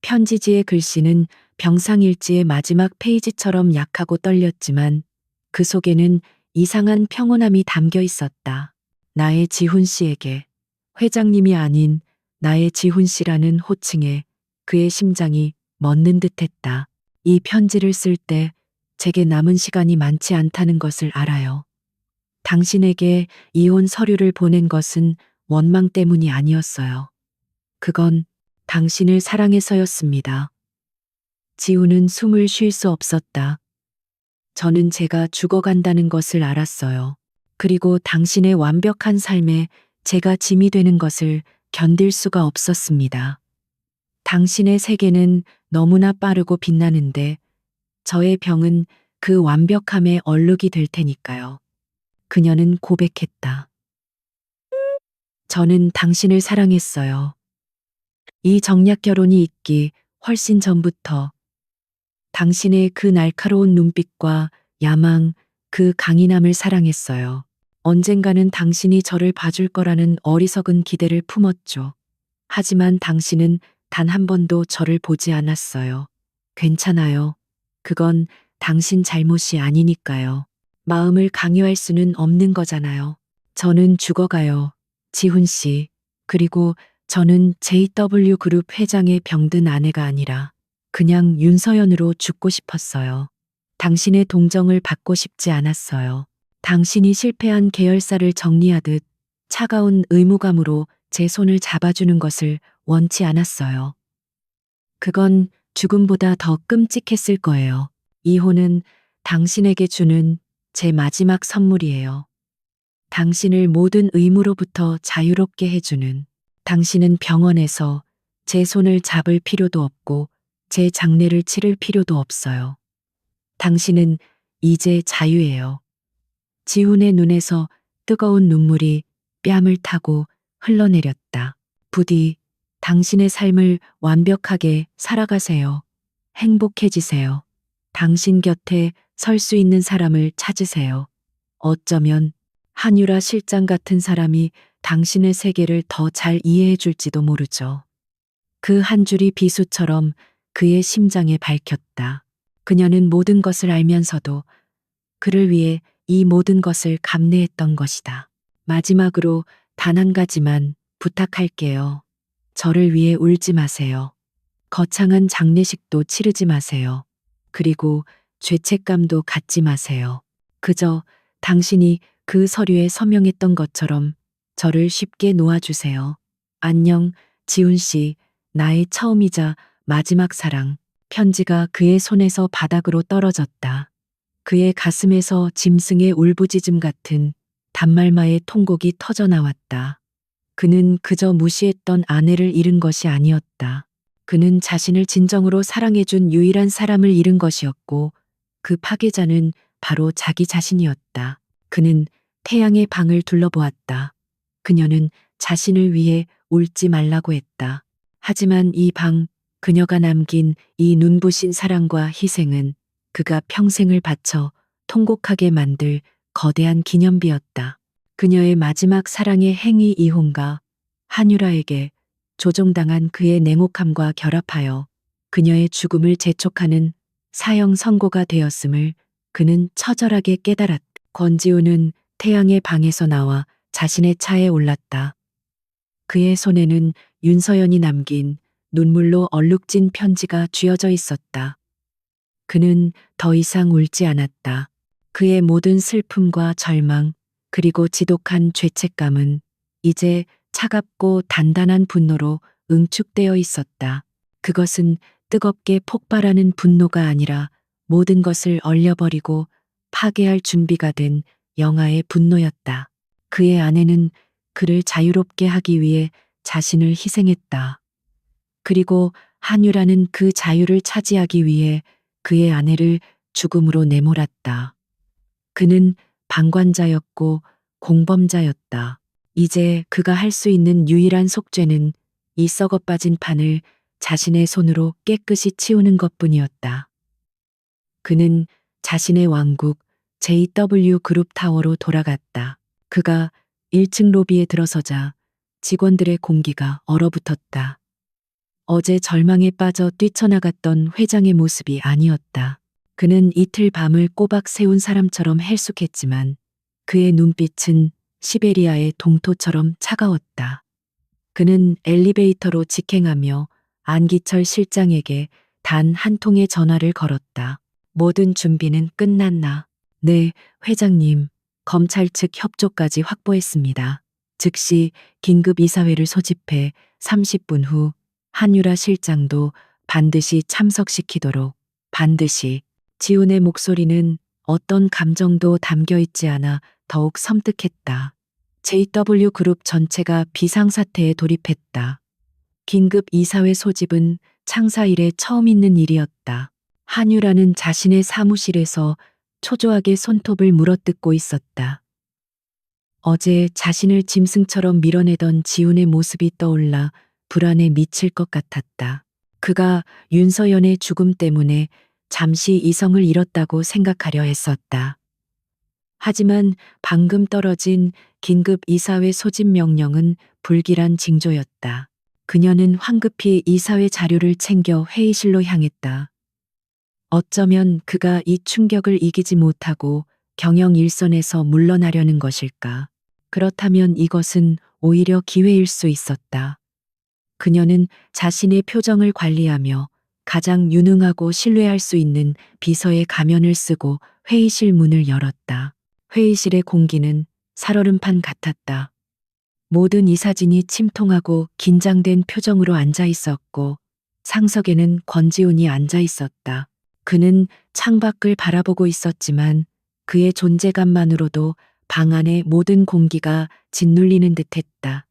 편지지의 글씨는 병상일지의 마지막 페이지처럼 약하고 떨렸지만 그 속에는 이상한 평온함이 담겨 있었다. 나의 지훈 씨에게, 회장님이 아닌 나의 지훈 씨라는 호칭에 그의 심장이 멎는 듯했다. 이 편지를 쓸 때 제게 남은 시간이 많지 않다는 것을 알아요. 당신에게 이혼 서류를 보낸 것은 원망 때문이 아니었어요. 그건 당신을 사랑해서였습니다. 지훈은 숨을 쉴 수 없었다. 저는 제가 죽어간다는 것을 알았어요. 그리고 당신의 완벽한 삶에 제가 짐이 되는 것을 견딜 수가 없었습니다. 당신의 세계는 너무나 빠르고 빛나는데 저의 병은 그 완벽함에 얼룩이 될 테니까요. 그녀는 고백했다. 저는 당신을 사랑했어요. 이 정략 결혼이 있기 훨씬 전부터 당신의 그 날카로운 눈빛과 야망, 그 강인함을 사랑했어요. 언젠가는 당신이 저를 봐줄 거라는 어리석은 기대를 품었죠. 하지만 당신은 단 한 번도 저를 보지 않았어요. 괜찮아요. 그건 당신 잘못이 아니니까요. 마음을 강요할 수는 없는 거잖아요. 저는 죽어가요. 지훈 씨. 그리고 저는 JW 그룹 회장의 병든 아내가 아니라 그냥 윤서연으로 죽고 싶었어요. 당신의 동정을 받고 싶지 않았어요. 당신이 실패한 계열사를 정리하듯 차가운 의무감으로 제 손을 잡아주는 것을 원치 않았어요. 그건 죽음보다 더 끔찍했을 거예요. 이혼은 당신에게 주는 제 마지막 선물이에요. 당신을 모든 의무로부터 자유롭게 해주는. 당신은 병원에서 제 손을 잡을 필요도 없고 제 장례를 치를 필요도 없어요. 당신은 이제 자유예요. 지훈의 눈에서 뜨거운 눈물이 뺨을 타고 흘러내렸다. 부디 당신의 삶을 완벽하게 살아가세요. 행복해지세요. 당신 곁에 설 수 있는 사람을 찾으세요. 어쩌면 한유라 실장 같은 사람이 당신의 세계를 더 잘 이해해 줄지도 모르죠. 그 한 줄이 비수처럼 그의 심장에 밝혔다. 그녀는 모든 것을 알면서도 그를 위해 이 모든 것을 감내했던 것이다. 마지막으로 단 한 가지만 부탁할게요. 저를 위해 울지 마세요. 거창한 장례식도 치르지 마세요. 그리고 죄책감도 갖지 마세요. 그저 당신이 그 서류에 서명했던 것처럼 저를 쉽게 놓아주세요. 안녕, 지훈 씨. 나의 처음이자 마지막 사랑. 편지가 그의 손에서 바닥으로 떨어졌다. 그의 가슴에서 짐승의 울부짖음 같은 단말마의 통곡이 터져 나왔다. 그는 그저 무시했던 아내를 잃은 것이 아니었다. 그는 자신을 진정으로 사랑해준 유일한 사람을 잃은 것이었고 그 파괴자는 바로 자기 자신이었다. 그는 태양의 방을 둘러보았다. 그녀는 자신을 위해 울지 말라고 했다. 하지만 이 방, 그녀가 남긴 이 눈부신 사랑과 희생은 그가 평생을 바쳐 통곡하게 만들 거대한 기념비였다. 그녀의 마지막 사랑의 행위 이혼과 한유라에게 조종당한 그의 냉혹함과 결합하여 그녀의 죽음을 재촉하는 사형 선고가 되었음을 그는 처절하게 깨달았다. 권지우는 태양의 방에서 나와 자신의 차에 올랐다. 그의 손에는 윤서연이 남긴 눈물로 얼룩진 편지가 쥐어져 있었다. 그는 더 이상 울지 않았다. 그의 모든 슬픔과 절망, 그리고 지독한 죄책감은 이제 차갑고 단단한 분노로 응축되어 있었다. 그것은 뜨겁게 폭발하는 분노가 아니라 모든 것을 얼려버리고 파괴할 준비가 된 영아의 분노였다. 그의 아내는 그를 자유롭게 하기 위해 자신을 희생했다. 그리고 한유라는 그 자유를 차지하기 위해 그의 아내를 죽음으로 내몰았다. 그는 방관자였고 공범자였다. 이제 그가 할 수 있는 유일한 속죄는 이 썩어 빠진 판을 자신의 손으로 깨끗이 치우는 것뿐이었다. 그는 자신의 왕국 JW 그룹 타워로 돌아갔다. 그가 1층 로비에 들어서자 직원들의 공기가 얼어붙었다. 어제 절망에 빠져 뛰쳐나갔던 회장의 모습이 아니었다. 그는 이틀 밤을 꼬박 세운 사람처럼 헬쑥했지만 그의 눈빛은 시베리아의 동토처럼 차가웠다. 그는 엘리베이터로 직행하며 안기철 실장에게 단 한 통의 전화를 걸었다. 모든 준비는 끝났나? 네, 회장님. 검찰 측 협조까지 확보했습니다. 즉시 긴급 이사회를 소집해 30분 후 한유라 실장도 반드시 참석시키도록 반드시. 지훈의 목소리는 어떤 감정도 담겨 있지 않아 더욱 섬뜩했다. JW 그룹 전체가 비상사태에 돌입했다. 긴급 이사회 소집은 창사 이래 처음 있는 일이었다. 한유라는 자신의 사무실에서 초조하게 손톱을 물어뜯고 있었다. 어제 자신을 짐승처럼 밀어내던 지훈의 모습이 떠올라 불안에 미칠 것 같았다. 그가 윤서연의 죽음 때문에 잠시 이성을 잃었다고 생각하려 했었다. 하지만 방금 떨어진 긴급 이사회 소집 명령은 불길한 징조였다. 그녀는 황급히 이사회 자료를 챙겨 회의실로 향했다. 어쩌면 그가 이 충격을 이기지 못하고 경영 일선에서 물러나려는 것일까? 그렇다면 이것은 오히려 기회일 수 있었다. 그녀는 자신의 표정을 관리하며 가장 유능하고 신뢰할 수 있는 비서의 가면을 쓰고 회의실 문을 열었다. 회의실의 공기는 살얼음판 같았다. 모든 이사진이 침통하고 긴장된 표정으로 앉아 있었고 상석에는 권지훈이 앉아 있었다. 그는 창밖을 바라보고 있었지만 그의 존재감만으로도 방 안의 모든 공기가 짓눌리는 듯했다.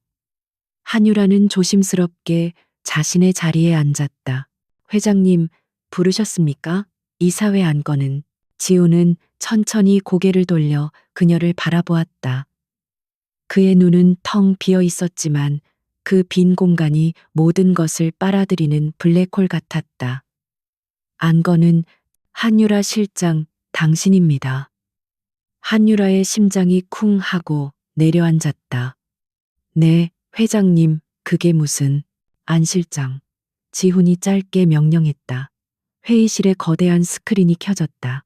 한유라는 조심스럽게 자신의 자리에 앉았다. 회장님, 부르셨습니까? 이사회 안건은. 지우는 천천히 고개를 돌려 그녀를 바라보았다. 그의 눈은 텅 비어 있었지만 그 빈 공간이 모든 것을 빨아들이는 블랙홀 같았다. 안건은 한유라 실장, 당신입니다. 한유라의 심장이 쿵 하고 내려앉았다. 네, 회장님, 그게 무슨, 안 실장. 지훈이 짧게 명령했다. 회의실에 거대한 스크린이 켜졌다.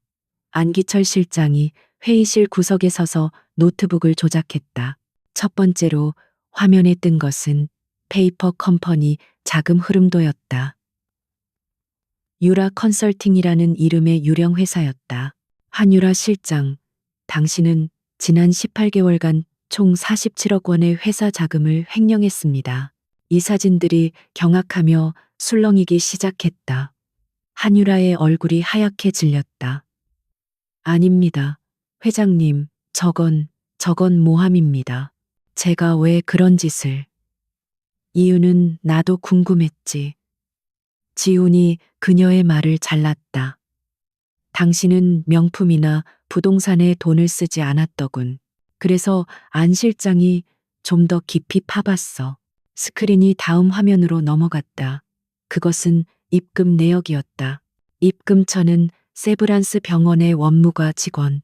안기철 실장이 회의실 구석에 서서 노트북을 조작했다. 첫 번째로 화면에 뜬 것은 페이퍼 컴퍼니 자금 흐름도였다. 유라 컨설팅이라는 이름의 유령 회사였다. 한유라 실장, 당신은 지난 18개월간 총 47억 원의 회사 자금을 횡령했습니다. 이 사진들이 경악하며 술렁이기 시작했다. 한유라의 얼굴이 하얗게 질렸다. 아닙니다. 회장님, 저건 모함입니다. 제가 왜 그런 짓을. 이유는 나도 궁금했지. 지훈이 그녀의 말을 잘랐다. 당신은 명품이나 부동산에 돈을 쓰지 않았더군. 그래서 안 실장이 좀 더 깊이 파봤어. 스크린이 다음 화면으로 넘어갔다. 그것은 입금 내역이었다. 입금처는 세브란스 병원의 원무과 직원,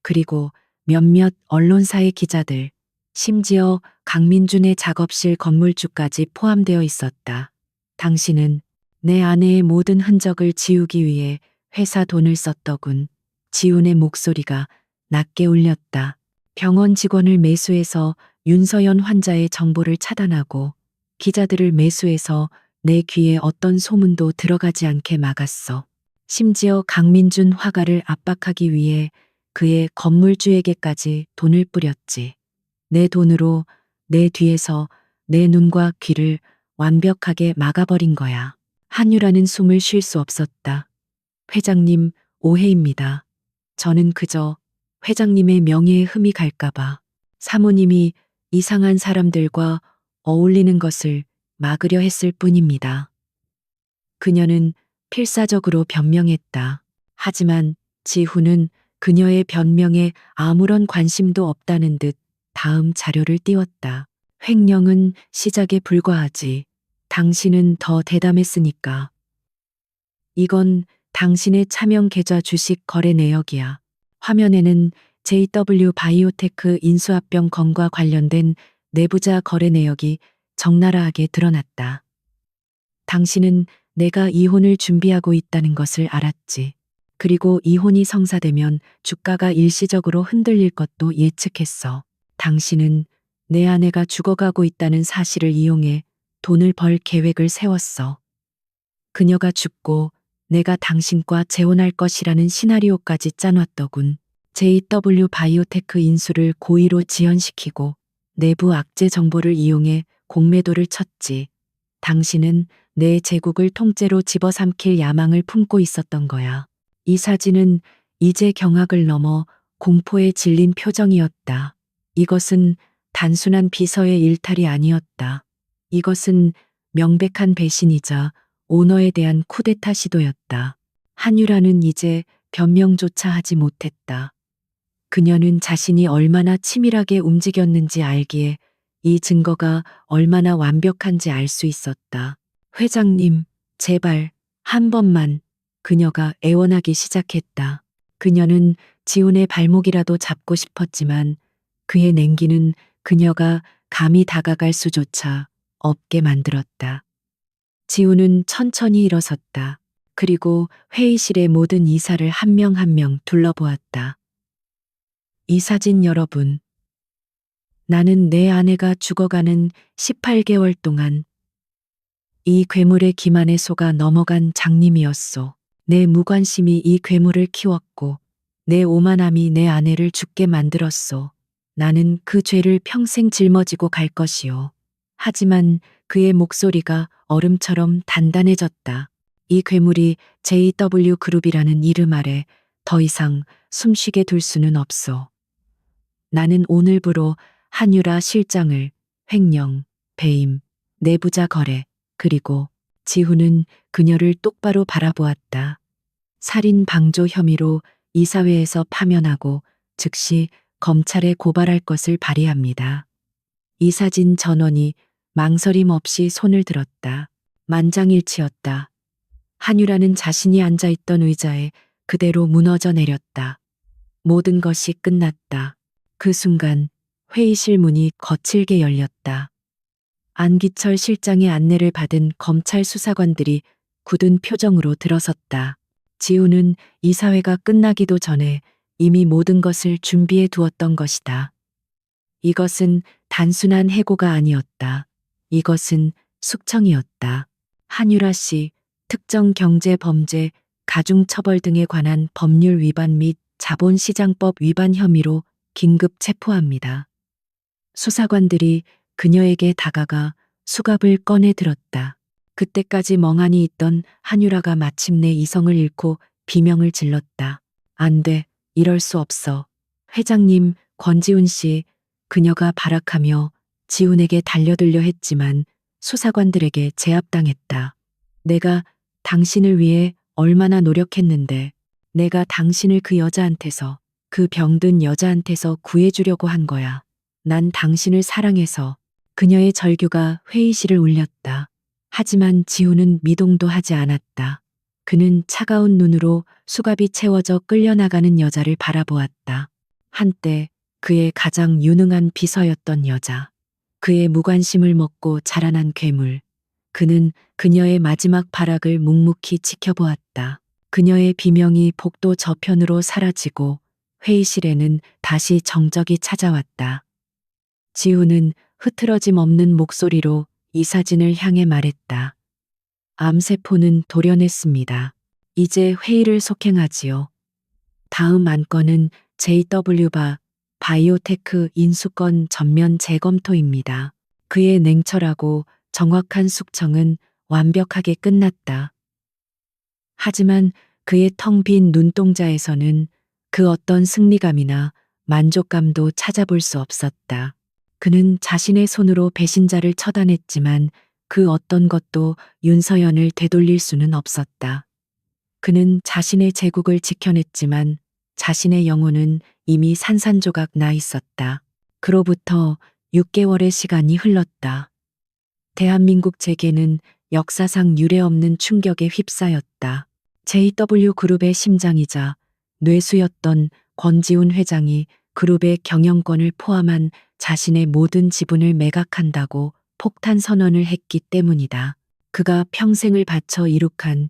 그리고 몇몇 언론사의 기자들, 심지어 강민준의 작업실 건물주까지 포함되어 있었다. 당신은 내 아내의 모든 흔적을 지우기 위해 회사 돈을 썼더군. 지훈의 목소리가 낮게 울렸다. 병원 직원을 매수해서 윤서연 환자의 정보를 차단하고 기자들을 매수해서 내 귀에 어떤 소문도 들어가지 않게 막았어. 심지어 강민준 화가를 압박하기 위해 그의 건물주에게까지 돈을 뿌렸지. 내 돈으로 내 뒤에서 내 눈과 귀를 완벽하게 막아버린 거야. 한유라는 숨을 쉴 수 없었다. 회장님, 오해입니다. 저는 그저 회장님의 명예에 흠이 갈까봐 사모님이 이상한 사람들과 어울리는 것을 막으려 했을 뿐입니다. 그녀는 필사적으로 변명했다. 하지만 지훈은 그녀의 변명에 아무런 관심도 없다는 듯 다음 자료를 띄웠다. 횡령은 시작에 불과하지. 당신은 더 대담했으니까. 이건 당신의 차명 계좌 주식 거래 내역이야. 화면에는 JW 바이오테크 인수합병 건과 관련된 내부자 거래 내역이 적나라하게 드러났다. 당신은 내가 이혼을 준비하고 있다는 것을 알았지. 그리고 이혼이 성사되면 주가가 일시적으로 흔들릴 것도 예측했어. 당신은 내 아내가 죽어가고 있다는 사실을 이용해 돈을 벌 계획을 세웠어. 그녀가 죽고 내가 당신과 재혼할 것이라는 시나리오까지 짜놨더군. JW 바이오테크 인수를 고의로 지연시키고 내부 악재 정보를 이용해 공매도를 쳤지. 당신은 내 제국을 통째로 집어삼킬 야망을 품고 있었던 거야. 이 사진은 이제 경악을 넘어 공포에 질린 표정이었다. 이것은 단순한 비서의 일탈이 아니었다. 이것은 명백한 배신이자 오너에 대한 쿠데타 시도였다. 한유라는 이제 변명조차 하지 못했다. 그녀는 자신이 얼마나 치밀하게 움직였는지 알기에 이 증거가 얼마나 완벽한지 알 수 있었다. 회장님, 제발, 한 번만. 그녀가 애원하기 시작했다. 그녀는 지훈의 발목이라도 잡고 싶었지만 그의 냉기는 그녀가 감히 다가갈 수조차 없게 만들었다. 지훈은 천천히 일어섰다. 그리고 회의실의 모든 이사를 한 명 한 명 둘러보았다. 이 사진 여러분. 나는 내 아내가 죽어가는 18개월 동안 이 괴물의 기만에 속아 넘어간 장님이었소. 내 무관심이 이 괴물을 키웠고 내 오만함이 내 아내를 죽게 만들었소. 나는 그 죄를 평생 짊어지고 갈 것이오. 하지만 그의 목소리가 얼음처럼 단단해졌다. 이 괴물이 JW 그룹이라는 이름 아래 더 이상 숨쉬게 둘 수는 없소. 나는 오늘부로 한유라 실장을 횡령, 배임, 내부자 거래, 그리고 지훈은 그녀를 똑바로 바라보았다. 살인 방조 혐의로 이사회에서 파면하고 즉시 검찰에 고발할 것을 발의합니다. 이 사진 전원이 망설임 없이 손을 들었다. 만장일치였다. 한유라는 자신이 앉아있던 의자에 그대로 무너져 내렸다. 모든 것이 끝났다. 그 순간 회의실 문이 거칠게 열렸다. 안기철 실장의 안내를 받은 검찰 수사관들이 굳은 표정으로 들어섰다. 지훈은 이사회가 끝나기도 전에 이미 모든 것을 준비해 두었던 것이다. 이것은 단순한 해고가 아니었다. 이것은 숙청이었다. 한유라 씨, 특정 경제 범죄, 가중처벌 등에 관한 법률 위반 및 자본시장법 위반 혐의로 긴급 체포합니다. 수사관들이 그녀에게 다가가 수갑을 꺼내 들었다. 그때까지 멍하니 있던 한유라가 마침내 이성을 잃고 비명을 질렀다. 안 돼, 이럴 수 없어. 회장님, 권지훈 씨, 그녀가 발악하며 지훈에게 달려들려 했지만 수사관들에게 제압당했다. 내가 당신을 위해 얼마나 노력했는데, 내가 당신을 그 여자한테서, 그 병든 여자한테서 구해주려고 한 거야. 난 당신을 사랑해서. 그녀의 절규가 회의실을 울렸다. 하지만 지훈은 미동도 하지 않았다. 그는 차가운 눈으로 수갑이 채워져 끌려나가는 여자를 바라보았다. 한때 그의 가장 유능한 비서였던 여자. 그의 무관심을 먹고 자라난 괴물. 그는 그녀의 마지막 발악을 묵묵히 지켜보았다. 그녀의 비명이 복도 저편으로 사라지고 회의실에는 다시 정적이 찾아왔다. 지우는 흐트러짐 없는 목소리로 이 사진을 향해 말했다. 암세포는 도려냈습니다. 이제 회의를 속행하지요. 다음 안건은 JW바 바이오테크 인수권 전면 재검토입니다. 그의 냉철하고 정확한 숙청은 완벽하게 끝났다. 하지만 그의 텅 빈 눈동자에서는 그 어떤 승리감이나 만족감도 찾아볼 수 없었다. 그는 자신의 손으로 배신자를 처단했지만 그 어떤 것도 윤서연을 되돌릴 수는 없었다. 그는 자신의 제국을 지켜냈지만 자신의 영혼은 이미 산산조각 나 있었다. 그로부터 6개월의 시간이 흘렀다. 대한민국 재계는 역사상 유례없는 충격에 휩싸였다. JW그룹의 심장이자 뇌수였던 권지훈 회장이 그룹의 경영권을 포함한 자신의 모든 지분을 매각한다고 폭탄 선언을 했기 때문이다. 그가 평생을 바쳐 이룩한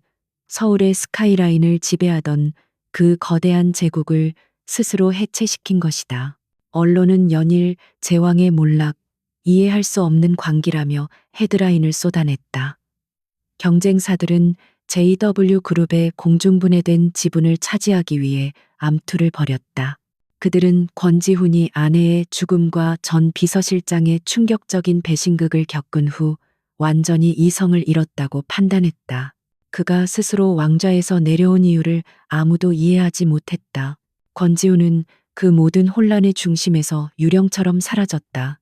서울의 스카이라인을 지배하던 그 거대한 제국을 스스로 해체시킨 것이다. 언론은 연일 제왕의 몰락, 이해할 수 없는 광기라며 헤드라인을 쏟아냈다. 경쟁사들은 JW그룹의 공중분해된 지분을 차지하기 위해 암투를 벌였다. 그들은 권지훈이 아내의 죽음과 전 비서실장의 충격적인 배신극을 겪은 후 완전히 이성을 잃었다고 판단했다. 그가 스스로 왕좌에서 내려온 이유를 아무도 이해하지 못했다. 권지훈은 그 모든 혼란의 중심에서 유령처럼 사라졌다.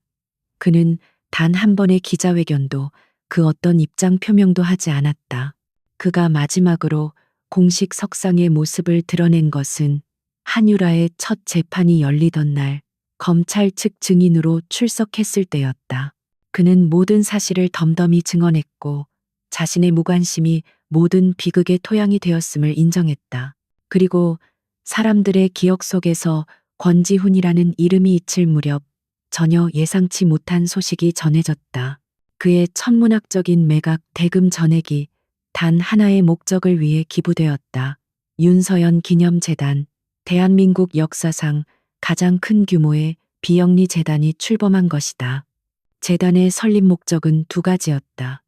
그는 단 한 번의 기자회견도 그 어떤 입장 표명도 하지 않았다. 그가 마지막으로 공식 석상의 모습을 드러낸 것은 한유라의 첫 재판이 열리던 날 검찰 측 증인으로 출석했을 때였다. 그는 모든 사실을 덤덤히 증언했고 자신의 무관심이 모든 비극의 토양이 되었음을 인정했다. 그리고 사람들의 기억 속에서 권지훈이라는 이름이 잊힐 무렵 전혀 예상치 못한 소식이 전해졌다. 그의 천문학적인 매각 대금 전액이 단 하나의 목적을 위해 기부되었다. 윤서연 기념재단, 대한민국 역사상 가장 큰 규모의 비영리 재단이 출범한 것이다. 재단의 설립 목적은 두 가지였다.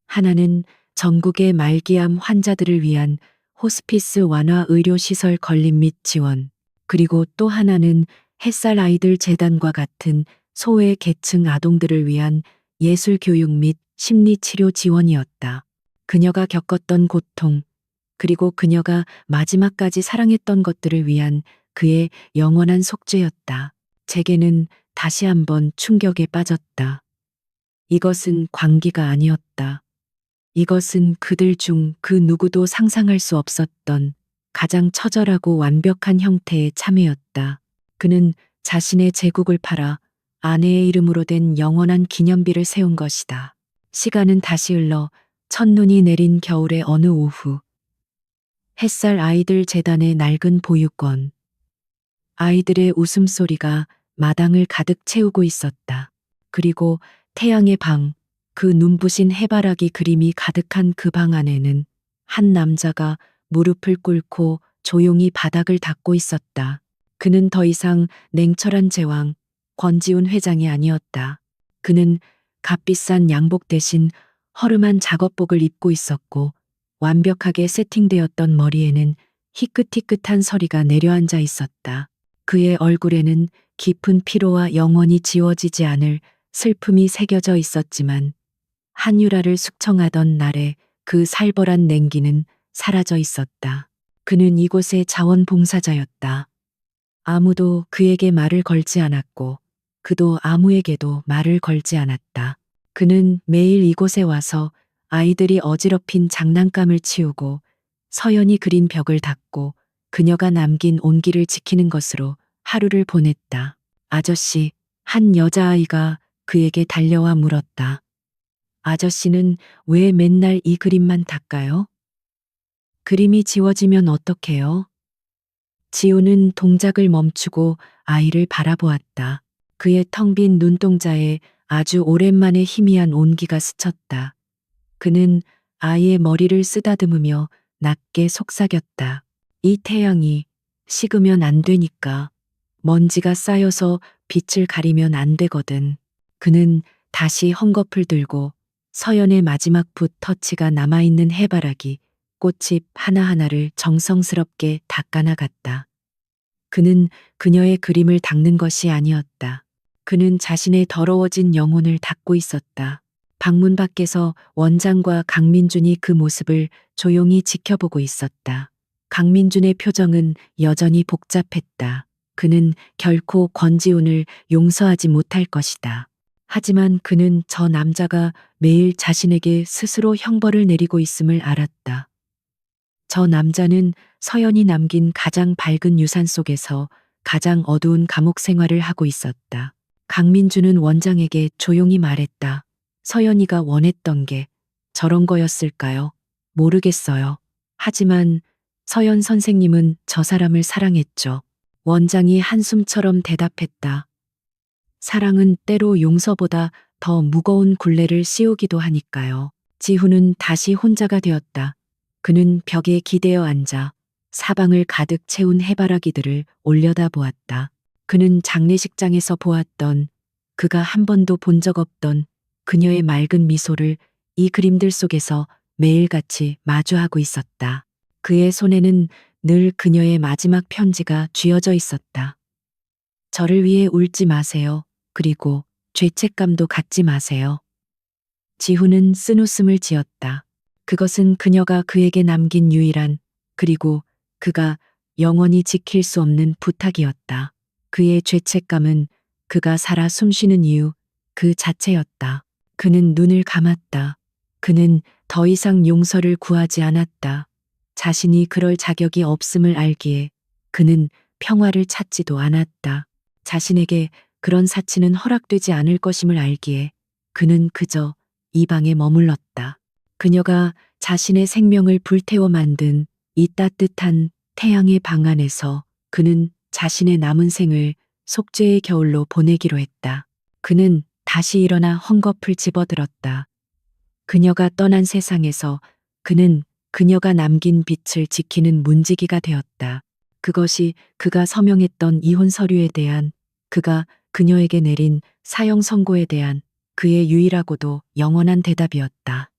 하나는 전국의 말기암 환자들을 위한 호스피스 완화 의료시설 건립 및 지원, 그리고 또 하나는 햇살 아이들 재단과 같은 소외 계층 아동들을 위한 예술 교육 및 심리 치료 지원이었다. 그녀가 겪었던 고통, 그리고 그녀가 마지막까지 사랑했던 것들을 위한 그의 영원한 속죄였다. 재계는 다시 한번 충격에 빠졌다. 이것은 광기가 아니었다. 이것은 그들 중 그 누구도 상상할 수 없었던 가장 처절하고 완벽한 형태의 참회였다. 그는 자신의 제국을 팔아 아내의 이름으로 된 영원한 기념비를 세운 것이다. 시간은 다시 흘러 첫눈이 내린 겨울의 어느 오후. 햇살 아이들 재단의 낡은 보육원. 아이들의 웃음소리가 마당을 가득 채우고 있었다. 그리고 태양의 방, 그 눈부신 해바라기 그림이 가득한 그 방 안에는 한 남자가 무릎을 꿇고 조용히 바닥을 닦고 있었다. 그는 더 이상 냉철한 제왕, 권지훈 회장이 아니었다. 그는 값비싼 양복 대신 허름한 작업복을 입고 있었고 완벽하게 세팅되었던 머리에는 희끗희끗한 서리가 내려앉아 있었다. 그의 얼굴에는 깊은 피로와 영원히 지워지지 않을 슬픔이 새겨져 있었지만 한유라를 숙청하던 날의 그 살벌한 냉기는 사라져 있었다. 그는 이곳의 자원봉사자였다. 아무도 그에게 말을 걸지 않았고 그도 아무에게도 말을 걸지 않았다. 그는 매일 이곳에 와서 아이들이 어지럽힌 장난감을 치우고 서연이 그린 벽을 닦고 그녀가 남긴 온기를 지키는 것으로 하루를 보냈다. 아저씨, 한 여자아이가 그에게 달려와 물었다. 아저씨는 왜 맨날 이 그림만 닦아요? 그림이 지워지면 어떡해요? 지우는 동작을 멈추고 아이를 바라보았다. 그의 텅 빈 눈동자에 아주 오랜만에 희미한 온기가 스쳤다. 그는 아이의 머리를 쓰다듬으며 낮게 속삭였다. 이 태양이 식으면 안 되니까. 먼지가 쌓여서 빛을 가리면 안 되거든. 그는 다시 헝겊을 들고 서연의 마지막 붓 터치가 남아있는 해바라기 꽃잎 하나하나를 정성스럽게 닦아나갔다. 그는 그녀의 그림을 닦는 것이 아니었다. 그는 자신의 더러워진 영혼을 닦고 있었다. 방문 밖에서 원장과 강민준이 그 모습을 조용히 지켜보고 있었다. 강민준의 표정은 여전히 복잡했다. 그는 결코 권지훈을 용서하지 못할 것이다. 하지만 그는 저 남자가 매일 자신에게 스스로 형벌을 내리고 있음을 알았다. 저 남자는 서연이 남긴 가장 밝은 유산 속에서 가장 어두운 감옥 생활을 하고 있었다. 강민주는 원장에게 조용히 말했다. 서연이가 원했던 게 저런 거였을까요? 모르겠어요. 하지만 서연 선생님은 저 사람을 사랑했죠. 원장이 한숨처럼 대답했다. 사랑은 때로 용서보다 더 무거운 굴레를 씌우기도 하니까요. 지훈은 다시 혼자가 되었다. 그는 벽에 기대어 앉아 사방을 가득 채운 해바라기들을 올려다보았다. 그는 장례식장에서 보았던, 그가 한 번도 본 적 없던 그녀의 맑은 미소를 이 그림들 속에서 매일같이 마주하고 있었다. 그의 손에는 늘 그녀의 마지막 편지가 쥐어져 있었다. 저를 위해 울지 마세요. 그리고 죄책감도 갖지 마세요. 지훈은 쓴웃음을 지었다. 그것은 그녀가 그에게 남긴 유일한, 그리고 그가 영원히 지킬 수 없는 부탁이었다. 그의 죄책감은 그가 살아 숨쉬는 이유 그 자체였다. 그는 눈을 감았다. 그는 더 이상 용서를 구하지 않았다. 자신이 그럴 자격이 없음을 알기에 그는 평화를 찾지도 않았다. 자신에게 그런 사치는 허락되지 않을 것임을 알기에 그는 그저 이 방에 머물렀다. 그녀가 자신의 생명을 불태워 만든 이 따뜻한 태양의 방 안에서 그는 자신의 남은 생을 속죄의 겨울로 보내기로 했다. 그는 다시 일어나 헝겊을 집어들었다. 그녀가 떠난 세상에서 그는 그녀가 남긴 빛을 지키는 문지기가 되었다. 그것이 그가 서명했던 이혼 서류에 대한, 그가 그녀에게 내린 사형 선고에 대한 그의 유일하고도 영원한 대답이었다.